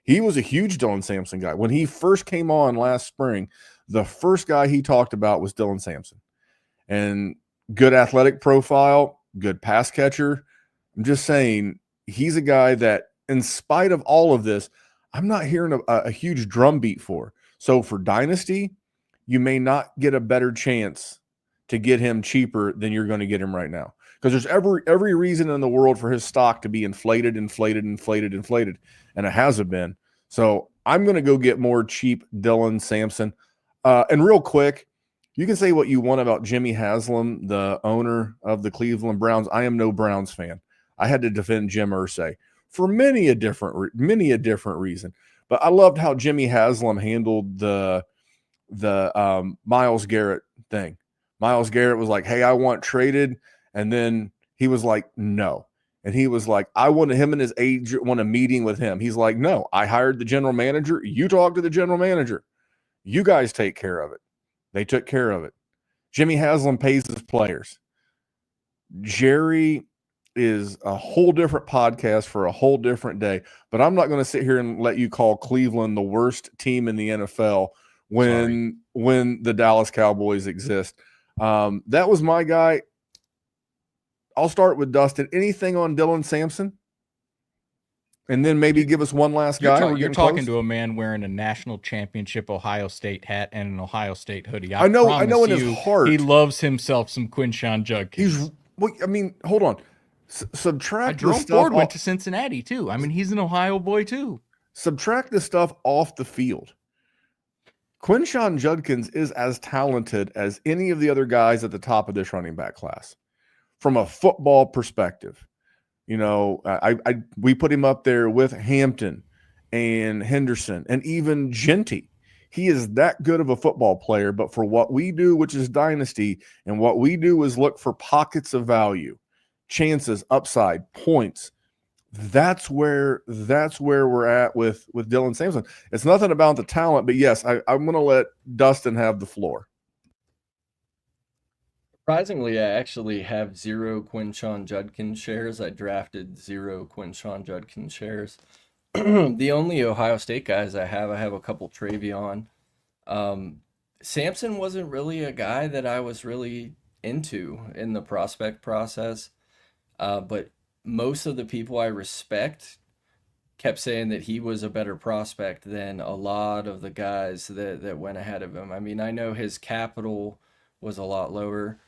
He was a huge Dylan Sampson guy. When he first came on last spring, the first guy he talked about was Dylan Sampson. And good athletic profile, good pass catcher. I'm just saying, he's a guy that, in spite of all of this, I'm not hearing a huge drumbeat for. So for Dynasty, you may not get a better chance to get him cheaper than you're going to get him right now. Because there's every reason in the world for his stock to be inflated, and it hasn't been. So I'm going to go get more cheap Dylan Sampson. And real quick, you can say what you want about Jimmy Haslam, the owner of the Cleveland Browns. I am no Browns fan. I had to defend Jim Irsay for many a different reason. But I loved how Jimmy Haslam handled the Myles Garrett thing. Myles Garrett was like, "Hey, I want traded," and then he was like, "No." And he was like, him and his agent want a meeting with him. He's like, "No, I hired the general manager. You talk to the general manager. You guys take care of it." They took care of it. Jimmy Haslam pays his players. Jerry is a whole different podcast for a whole different day. But I'm not going to sit here and let you call Cleveland the worst team in the NFL when the Dallas Cowboys exist. That was my guy. I'll start with Dustin. Anything on Dylan Sampson? And then maybe give us one last guy. You're talking to a man wearing a national championship Ohio State hat and an Ohio State hoodie. I know in his heart. He loves himself some Quinshawn Judkins. Hold on. Subtract Jerome the stuff. Ford went to Cincinnati too. I mean, he's an Ohio boy too. Subtract the stuff off the field. Quinshawn Judkins is as talented as any of the other guys at the top of this running back class from a football perspective. We put him up there with Hampton and Henderson and even Genty. He is that good of a football player, but for what we do, which is Dynasty, and what we do is look for pockets of value, chances, upside, points. That's where we're at with Dylan Sampson. It's nothing about the talent, but yes, I'm going to let Dustin have the floor. Surprisingly, I actually have 0 Quinshawn Judkins shares. I drafted 0 Quinshawn Judkins shares. The only Ohio State guys I have a couple Travion. Sampson wasn't really a guy that I was really into in the prospect process, but most of the people I respect kept saying that he was a better prospect than a lot of the guys that went ahead of him. I mean, I know his capital was a lot lower.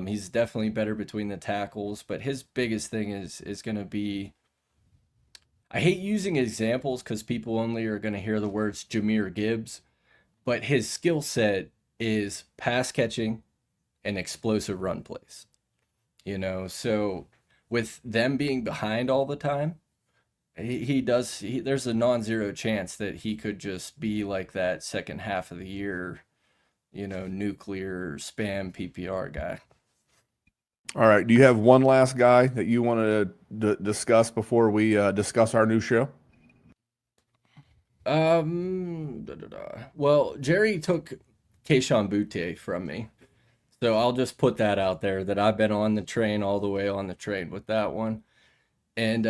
He's definitely better between the tackles, but his biggest thing is going to be, I hate using examples because people only are going to hear the words Jahmyr Gibbs, but his skill set is pass catching and explosive run plays. So with them being behind all the time, there's a non-zero chance that he could just be like that second half of the year, nuclear spam PPR guy. All right. Do you have one last guy that you want to discuss before we discuss our new show? Well, Jerry took Kayshon Boutte from me. So I'll just put that out there that I've been on the train all the way on the train with that one. And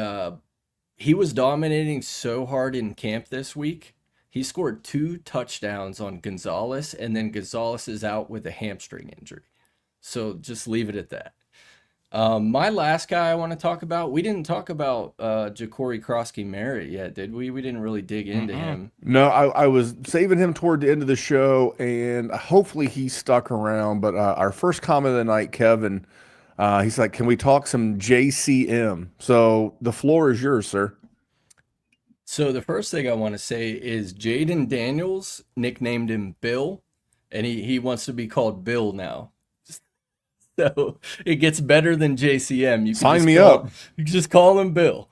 he was dominating so hard in camp this week. He scored 2 touchdowns on Gonzalez, and then Gonzalez is out with a hamstring injury. So just leave it at that. My last guy I want to talk about, we didn't talk about Ja'Cory Krosky-Merritt yet, did we? We didn't really dig into him. No, I was saving him toward the end of the show, and hopefully he stuck around. But our first comment of the night, Kevin, he's like, "Can we talk some JCM?" So the floor is yours, sir. So the first thing I want to say is Jaden Daniels nicknamed him Bill, and he wants to be called Bill now. So it gets better than JCM. You can Sign just me call- up. You can just call him Bill.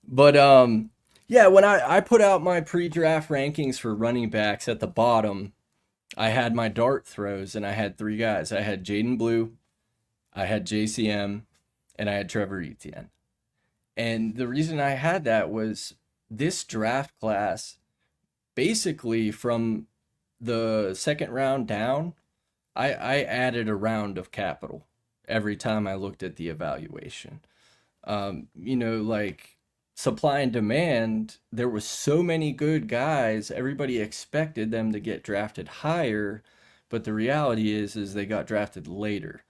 But yeah, when I put out my pre-draft rankings for running backs at the bottom, I had my dart throws and I had three guys. I had Jaden Blue, I had JCM, and I had Trevor Etienne. And the reason I had that was this draft class, basically from the second round down, I added a round of capital every time I looked at the evaluation. Like supply and demand, there was so many good guys, everybody expected them to get drafted higher, but the reality is they got drafted later.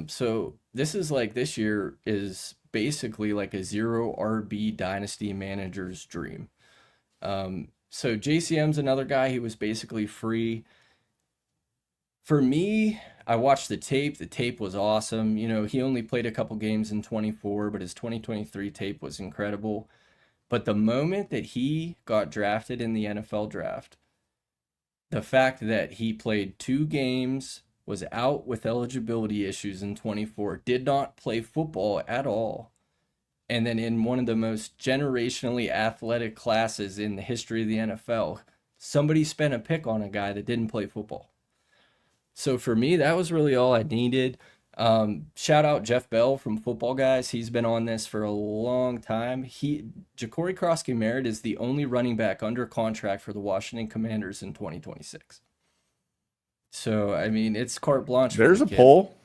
So this year is basically like a zero RB dynasty manager's dream. So JCM's another guy. He was basically free. For me, I watched the tape. The tape was awesome. He only played a couple games in 24, but his 2023 tape was incredible. But the moment that he got drafted in the NFL draft, the fact that he played 2 games, was out with eligibility issues in 24, did not play football at all, and then in one of the most generationally athletic classes in the history of the NFL, somebody spent a pick on a guy that didn't play football. So for me, that was really all I needed. Shout out Jeff Bell from Football Guys. He's been on this for a long time. Ja'Cory Krosky-Merritt is the only running back under contract for the Washington Commanders in 2026. So I mean, it's carte blanche. There's a kid. poll.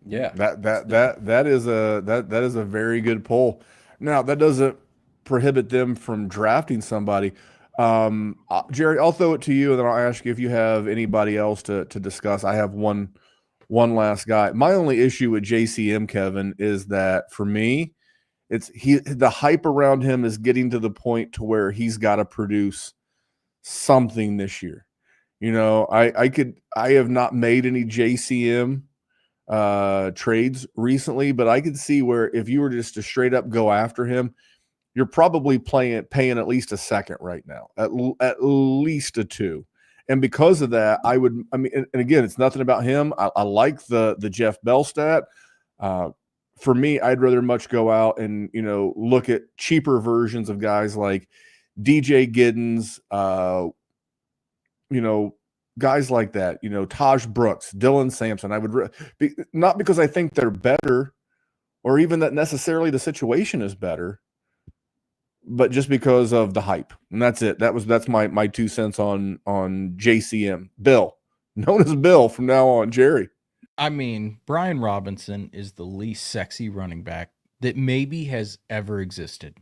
Yeah. That is a very good poll. Now that doesn't prohibit them from drafting somebody. Jerry, I'll throw it to you, and then I'll ask you if you have anybody else to discuss. I have one last guy. My only issue with JCM, Kevin, is that for me, the hype around him is getting to the point to where he's got to produce something this year. I have not made any JCM trades recently, but I could see where if you were just to straight up go after him, you're probably paying at least a second right now, at least a 2. And because of that, and again, it's nothing about him. I like the Jeff Bell stat. For me, I'd rather much go out and, look at cheaper versions of guys like DJ Giddens, guys like that, Taj Brooks, Dylan Sampson. I would not because I think they're better or even that necessarily the situation is better, but just because of the hype. And that's it. That's my 2 cents on JCM. Bill, known as Bill from now on. Jerry. I mean, Brian Robinson is the least sexy running back that maybe has ever existed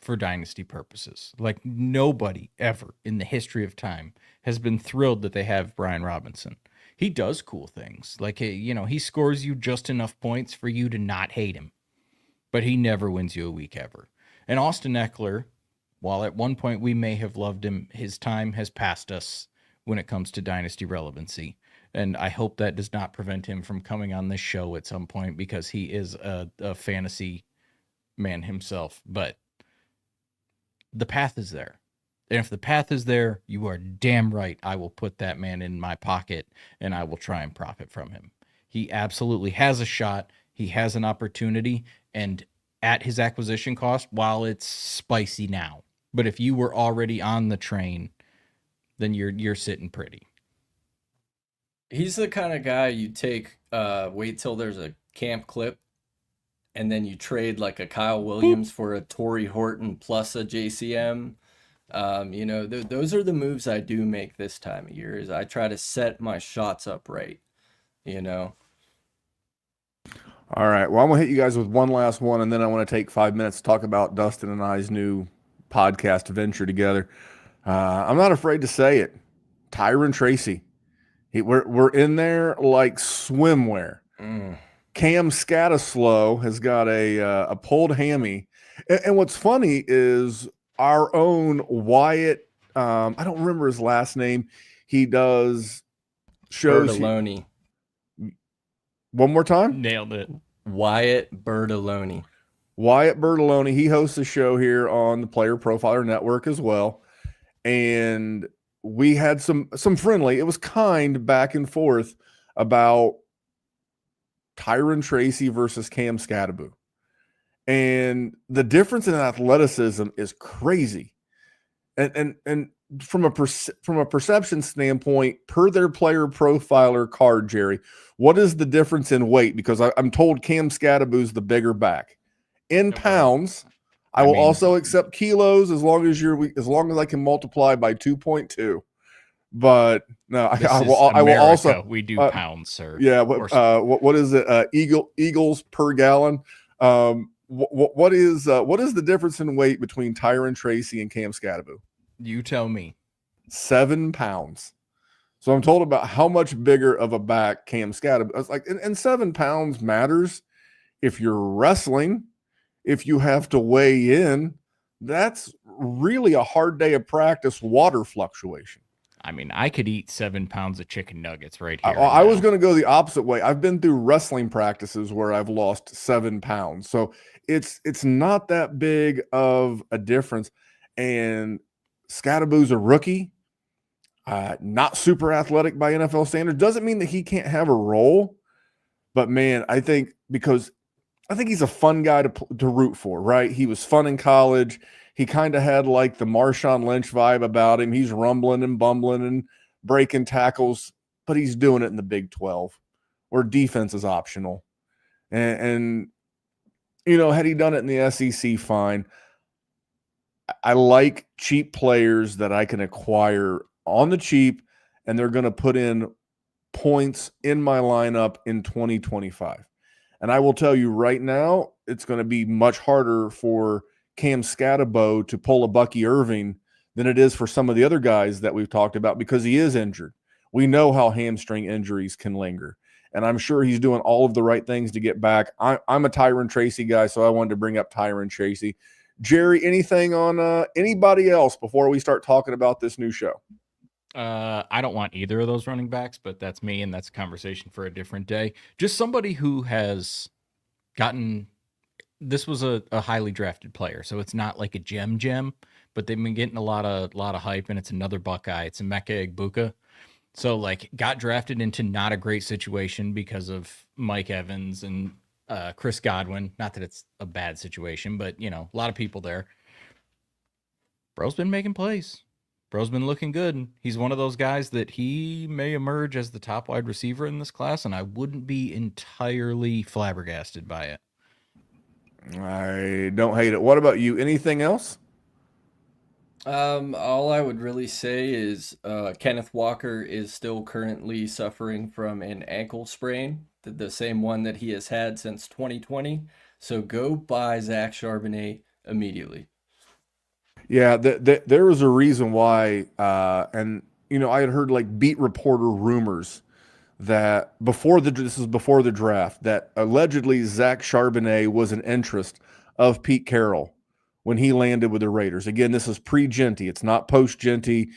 for dynasty purposes. Like nobody ever in the history of time has been thrilled that they have Brian Robinson. He does cool things. Like, he scores you just enough points for you to not hate him, but he never wins you a week ever. And Austin Eckler, while at one point we may have loved him, his time has passed us when it comes to dynasty relevancy. And I hope that does not prevent him from coming on this show at some point because he is a fantasy man himself. But the path is there. And if the path is there, you are damn right I will put that man in my pocket and I will try and profit from him. He absolutely has a shot. He has an opportunity. And at his acquisition cost, while it's spicy now, but if you were already on the train, then you're sitting pretty. He's the kind of guy you take, wait till there's a camp clip, and then you trade like a Kyle Williams for a Torrey Horton plus a JCM. Those are the moves I do make this time of year. Is I try to set my shots up right. All right. Well, I'm going to hit you guys with one last one, and then I want to take 5 minutes to talk about Dustin and I's new podcast venture together. I'm not afraid to say it. Tyron Tracy. We're in there like swimwear. Cam Scatterslow has got a pulled hammy. And what's funny is our own Wyatt, I don't remember his last name. He does shows. Bertoloni. One more time? Nailed it. Wyatt Bertoloni. Wyatt Bertoloni. He hosts a show here on the Player Profiler Network as well. And we had some friendly, it was kind back and forth about Tyron Tracy versus Cam Scatterboo. And the difference in athleticism is crazy. And from a perception standpoint, per their Player Profiler card, Jerry, what is the difference in weight? Because I'm told Cam Scatterboo's the bigger back. In pounds, I will also accept kilos as long as I can multiply by 2.2. But no, I will also. We do pounds, sir. Yeah. What is it? Eagles per gallon. What is the difference in weight between Tyron Tracy and Cam Scatterboo? You tell me. 7 pounds. So I'm told about how much bigger of a back Cam Scatterboo. It's like, and 7 pounds matters if you're wrestling. If you have to weigh in, that's really a hard day of practice. Water fluctuation. I mean, I could eat 7 pounds of chicken nuggets right here. I was going to go the opposite way. I've been through wrestling practices where I've lost 7 pounds. So it's not that big of a difference. And Scatterboo's a rookie, not super athletic by NFL standards. Doesn't mean that he can't have a role. But, man, I think he's a fun guy to root for, right? He was fun in college. He kind of had like the Marshawn Lynch vibe about him. He's rumbling and bumbling and breaking tackles, but he's doing it in the Big 12 where defense is optional. And had he done it in the SEC, fine. I like cheap players that I can acquire on the cheap, and they're going to put in points in my lineup in 2025. And I will tell you right now, it's going to be much harder for Cam Scatterboo to pull a Bucky Irving than it is for some of the other guys that we've talked about because he is injured. We know how hamstring injuries can linger. And I'm sure he's doing all of the right things to get back. I'm a Tyron Tracy guy, so I wanted to bring up Tyron Tracy. Jerry, anything on anybody else before we start talking about this new show? I don't want either of those running backs, but that's me, and that's a conversation for a different day. Just somebody who has gotten – this was a highly drafted player, so it's not like a gem, but they've been getting a lot of hype, and it's another Buckeye. It's Emeka Egbuka. So, like, got drafted into not a great situation because of Mike Evans and Chris Godwin. Not that it's a bad situation, but, a lot of people there. Bro's been making plays. Bro's been looking good. He's one of those guys that he may emerge as the top wide receiver in this class, and I wouldn't be entirely flabbergasted by it. I don't hate it. What about you? Anything else? All I would really say is Kenneth Walker is still currently suffering from an ankle sprain, the same one that he has had since 2020. So go buy Zach Charbonnet immediately. Yeah, there was a reason why, and I had heard like beat reporter rumors that this is before the draft, that allegedly Zach Charbonnet was an interest of Pete Carroll when he landed with the Raiders. Again, this is pre-Genty. It's not post-Genty,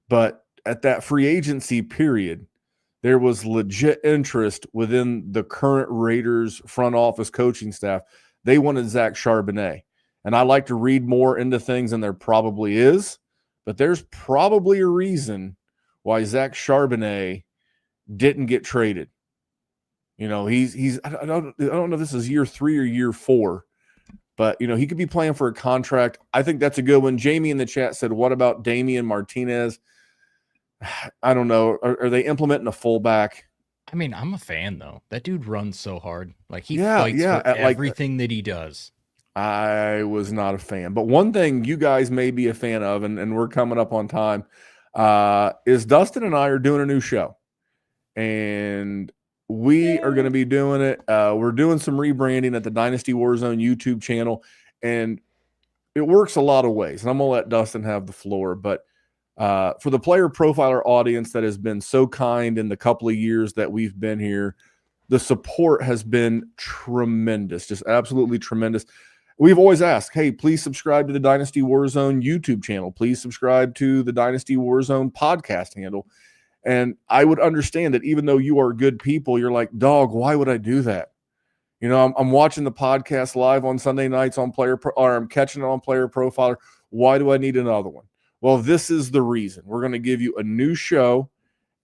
but at that free agency period, there was legit interest within the current Raiders front office coaching staff. They wanted Zach Charbonnet. And I like to read more into things than there probably is, but there's probably a reason why Zach Charbonnet didn't get traded. He's I don't know if this is year 3 or year 4, but he could be playing for a contract. I think that's a good one. Jamie in the chat said, "What about Damian Martinez?" I don't know. Are they implementing a fullback? I mean, I'm a fan though. That dude runs so hard. Like he fights for everything that he does. I was not a fan. But one thing you guys may be a fan of, and we're coming up on time, is Dustin and I are doing a new show. And we are going to be doing it. We're doing some rebranding at the Dynasty WarZone YouTube channel. And it works a lot of ways. And I'm going to let Dustin have the floor. But for the Player Profiler audience that has been so kind in the couple of years that we've been here, the support has been tremendous, just absolutely tremendous. We've always asked, hey, please subscribe to the Dynasty WarZone YouTube channel. Please subscribe to the Dynasty WarZone podcast handle. And I would understand that even though you are good people, you're like, dog, why would I do that? You know, I'm watching the podcast live on Sunday nights on or I'm catching it on Player Profiler. Why do I need another one? Well, this is the reason. We're going to give you a new show,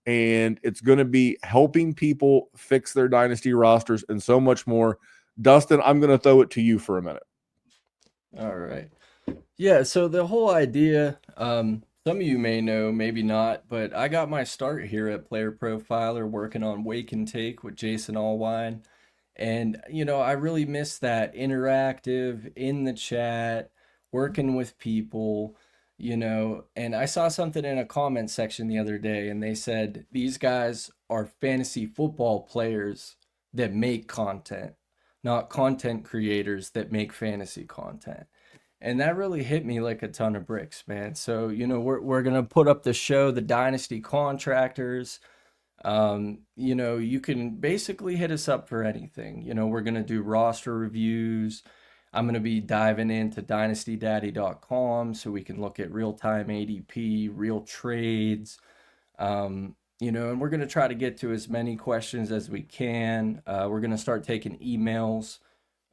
and it's going to be helping people fix their dynasty rosters and so much more. Dustin, I'm going to throw it to you for a minute. All right. Yeah, so the whole idea, some of you may know, maybe not, but I got my start here at Player Profiler working on Wake and Take with Jason Allwine. And, you know, I really miss that interactive in the chat, working with people, you know. And I saw something in a comment section the other day, and they said these guys are fantasy football players that make content, not content creators that make fantasy content. And that really hit me like a ton of bricks, man. So, you know, we're going to put up the show, the Dynasty Contractors. You know, you can basically hit us up for anything. You know, we're going to do roster reviews. I'm going to be diving into dynastydaddy.com so we can look at real-time ADP, real trades. You know, and we're going to try to get to as many questions as we can. We're going to start taking emails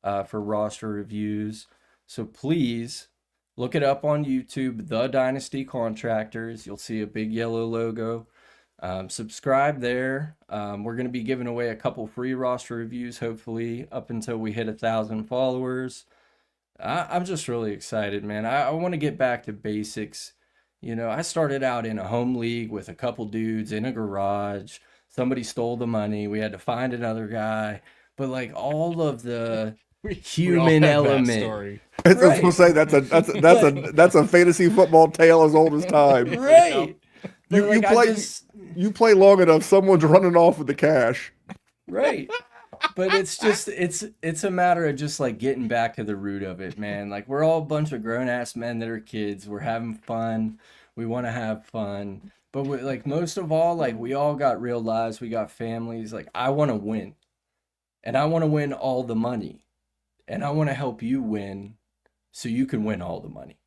for roster reviews. So please look it up on YouTube, The Dynasty Contractors. You'll see a big yellow logo. Subscribe there. We're going to be giving away a couple free roster reviews, hopefully, up until we hit 1,000 followers. I'm just really excited, man. I want to get back to basics. You know, I started out in a home league with a couple dudes in a garage. Somebody stole the money. We had to find another guy. But like all of the human element. I was going to say that's a fantasy football tale as old as time. Right. You play long enough, someone's running off with the cash. Right. But it's just it's a matter of just like getting back to the root of it, man. Like we're all a bunch of grown-ass men that are kids. We're having fun. We want to have fun. But like most of all, like we all got real lives. We got families. Like I want to win. And I want to win all the money. And I want to help you win so you can win all the money.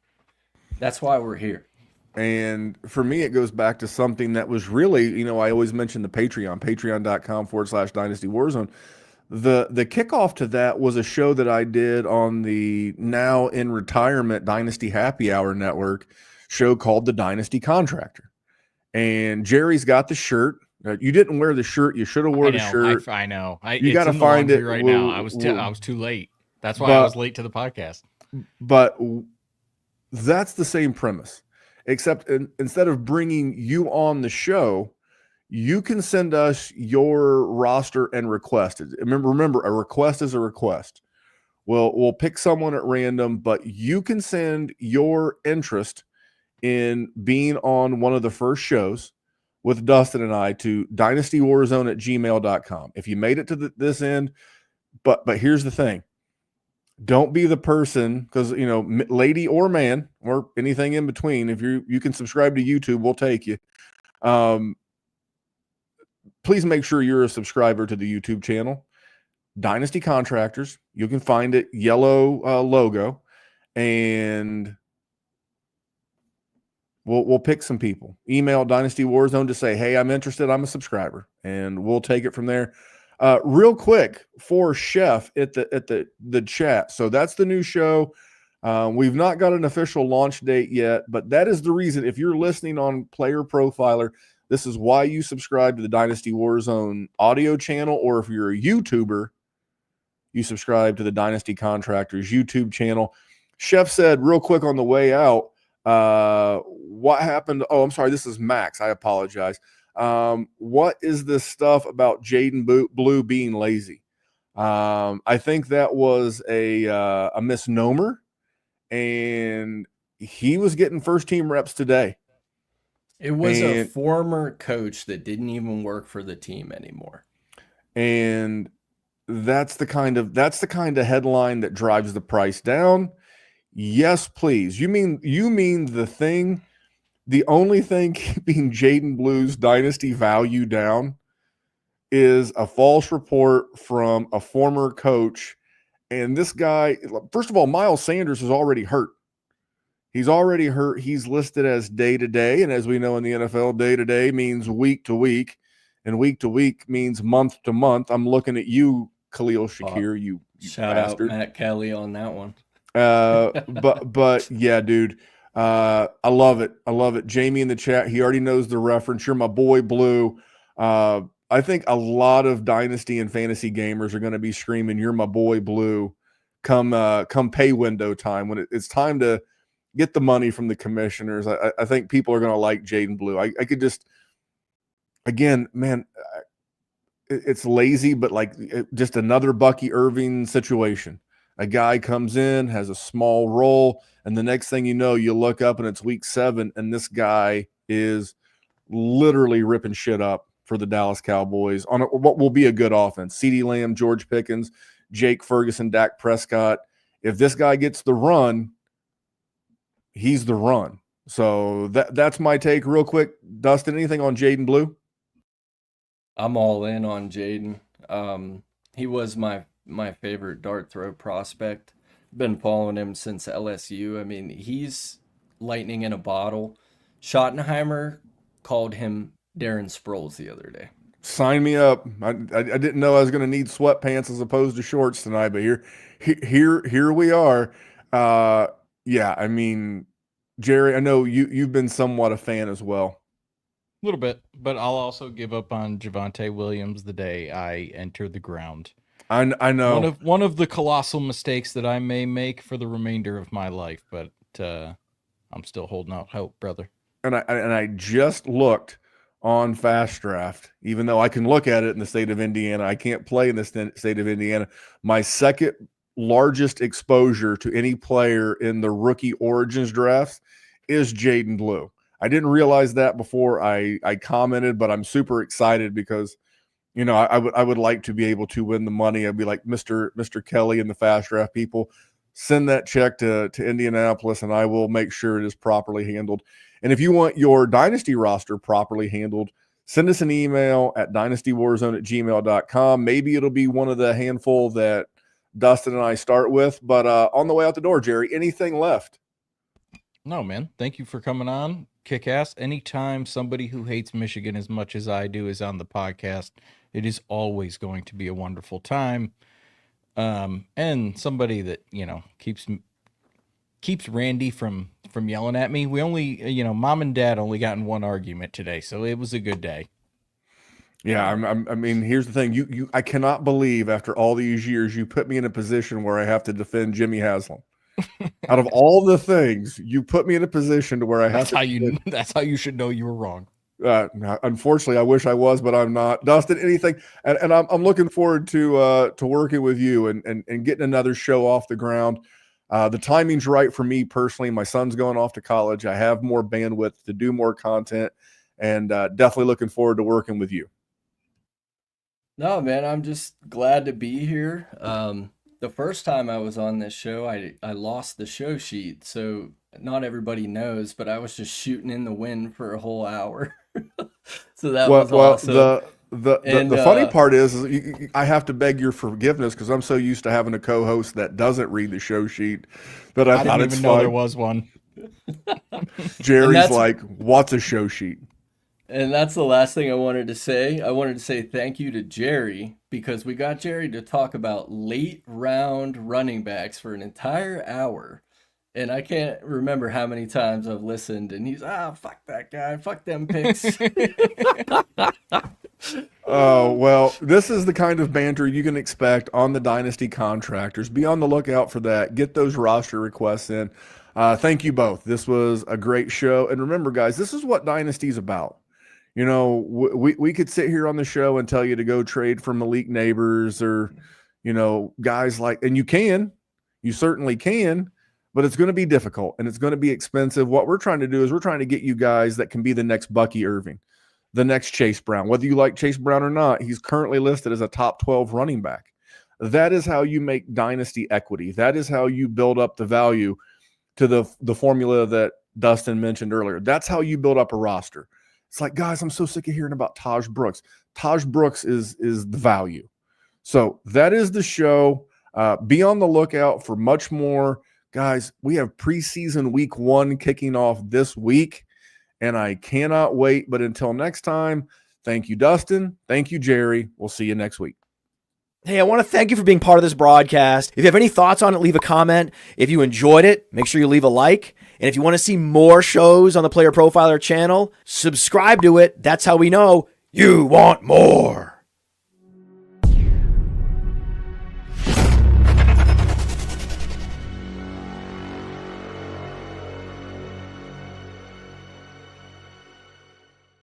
That's why we're here. And for me, it goes back to something that was really, you know, I always mention the patreon.com/Dynasty WarZone. The kickoff to that was a show that I did on the now in retirement Dynasty Happy Hour Network show called The Dynasty Contractor. And Jerry's got the shirt. You didn't wear the shirt. You should have worn the shirt. I know. You got to find it right now. I was too late. That's why I was late to the podcast. But that's the same premise, except instead of bringing you on the show, you can send us your roster and request it. Remember, a request is a request. We'll pick someone at random, but you can send your interest in being on one of the first shows with Dustin and I to dynastywarzone@gmail.com. If you made it to this end, but here's the thing. Don't be the person, because, you know, lady or man or anything in between, if you can subscribe to YouTube, we'll take you. Please make sure you're a subscriber to the YouTube channel, Dynasty Contractors. You can find it, yellow logo, and we'll pick some people. Email Dynasty WarZone to say, hey, I'm interested, I'm a subscriber, and we'll take it from there. Real quick for Chef at the chat. So that's the new show. We've not got an official launch date yet, but that is the reason. If you're listening on Player Profiler, this is why you subscribe to the Dynasty WarZone audio channel, or if you're a YouTuber, you subscribe to the Dynasty Contractors YouTube channel. Chef said real quick on the way out, what happened? Oh, I'm sorry. This is Max. I apologize. What is this stuff about Jaden Blue being lazy? I think that was a misnomer, and he was getting first team reps today. It was a former coach that didn't even work for the team anymore. And that's the kind of headline that drives the price down. Yes, please. You mean the only thing keeping Jaden Blue's dynasty value down is a false report from a former coach. And this guy, first of all, Miles Sanders is already hurt. He's already hurt. He's listed as day-to-day. And as we know in the NFL, day-to-day means week-to-week. And week-to-week means month-to-month. I'm looking at you, Khalil Shakir, you shout bastard. out Matt Kelly on that one. But yeah, dude, I love it. I love it. Jamie in the chat, he already knows the reference. You're my boy, Blue. I think a lot of dynasty and fantasy gamers are going to be screaming, "You're my boy, Blue." Come pay window time when it's time to get the money from the commissioners. I think people are going to like Jaden Blue. I could just, again, man, it's lazy, but like just another Bucky Irving situation. A guy comes in, has a small role, and the next thing you know, you look up and it's week 7, and this guy is literally ripping shit up for the Dallas Cowboys on what will be a good offense. CeeDee Lamb, George Pickens, Jake Ferguson, Dak Prescott. If this guy gets the run, he's the run. So that's my take real quick. Dustin, anything on Jaden Blue? I'm all in on Jaden. He was my favorite dart throw prospect. Been following him since LSU. I mean, he's lightning in a bottle. Schottenheimer called him Darren Sproles the other day. Sign me up. I didn't know I was going to need sweatpants as opposed to shorts tonight, but here we are. Yeah, I mean, Jerry, I know you've been somewhat a fan as well. A little bit, but I'll also give up on Javonte Williams the day I enter the ground. I know one of the colossal mistakes that I may make for the remainder of my life, but I'm still holding out hope, brother. And I just looked on Fast Draft, even though I can look at it in the state of Indiana. I can't play in the state of Indiana. My second largest exposure to any player in the rookie origins drafts is Jaden Blue. I didn't realize that before I commented, but I'm super excited because, you know, I would like to be able to win the money. I'd be like Mr. Kelly and the Fast Draft people, send that check to Indianapolis, and I will make sure it is properly handled. And if you want your Dynasty roster properly handled, send us an email at dynastywarzone@gmail.com. Maybe it'll be one of the handful that Dustin and I start with. But on the way out the door, Jerry, anything left? No, man. Thank you for coming on. Kick ass. Anytime somebody who hates Michigan as much as I do is on the podcast, it is always going to be a wonderful time. And somebody that, you know, keeps Randy from yelling at me. We only, you know, mom and dad only got in one argument today, so it was a good day. Yeah, I mean, here's the thing. I cannot believe after all these years you put me in a position where I have to defend Jimmy Haslam. Out of all the things, you put me in a position to where I have to. That's how you should know you were wrong. Unfortunately, I wish I was, but I'm not. Dustin, anything? And I'm looking forward to working with you and getting another show off the ground. The timing's right for me personally. My son's going off to college. I have more bandwidth to do more content, and definitely looking forward to working with you. No, man, I'm just glad to be here. The first time I was on this show, I lost the show sheet, so not everybody knows, but I was just shooting in the wind for a whole hour. So that was awesome. The funny part is I have to beg your forgiveness because I'm so used to having a co-host that doesn't read the show sheet that I thought didn't even know there was one. Jerry's like, what's a show sheet? And that's the last thing I wanted to say. I wanted to say thank you to Jerry because we got Jerry to talk about late round running backs for an entire hour. And I can't remember how many times I've listened and he's, fuck that guy. Fuck them picks. Oh, well, this is the kind of banter you can expect on the Dynasty Contractors. Be on the lookout for that. Get those roster requests in. Thank you both. This was a great show. And remember, guys, this is what Dynasty's about. You know, we could sit here on the show and tell you to go trade for Malik Neighbors or, you know, guys like, and you certainly can, but it's going to be difficult and it's going to be expensive. What we're trying to do is we're trying to get you guys that can be the next Bucky Irving, the next Chase Brown. Whether you like Chase Brown or not, he's currently listed as a top 12 running back. That is how you make dynasty equity. That is how you build up the value to the formula that Dustin mentioned earlier. That's how you build up a roster. It's like, guys, I'm so sick of hearing about Taj Brooks. Taj Brooks is the value. So that is the show. Be on the lookout for much more. Guys, we have preseason week 1 kicking off this week, and I cannot wait. But until next time, thank you, Dustin. Thank you, Jerry. We'll see you next week. Hey, I want to thank you for being part of this broadcast. If you have any thoughts on it, leave a comment. If you enjoyed it, make sure you leave a like. And if you want to see more shows on the Player Profiler channel, subscribe to it. That's how we know you want more.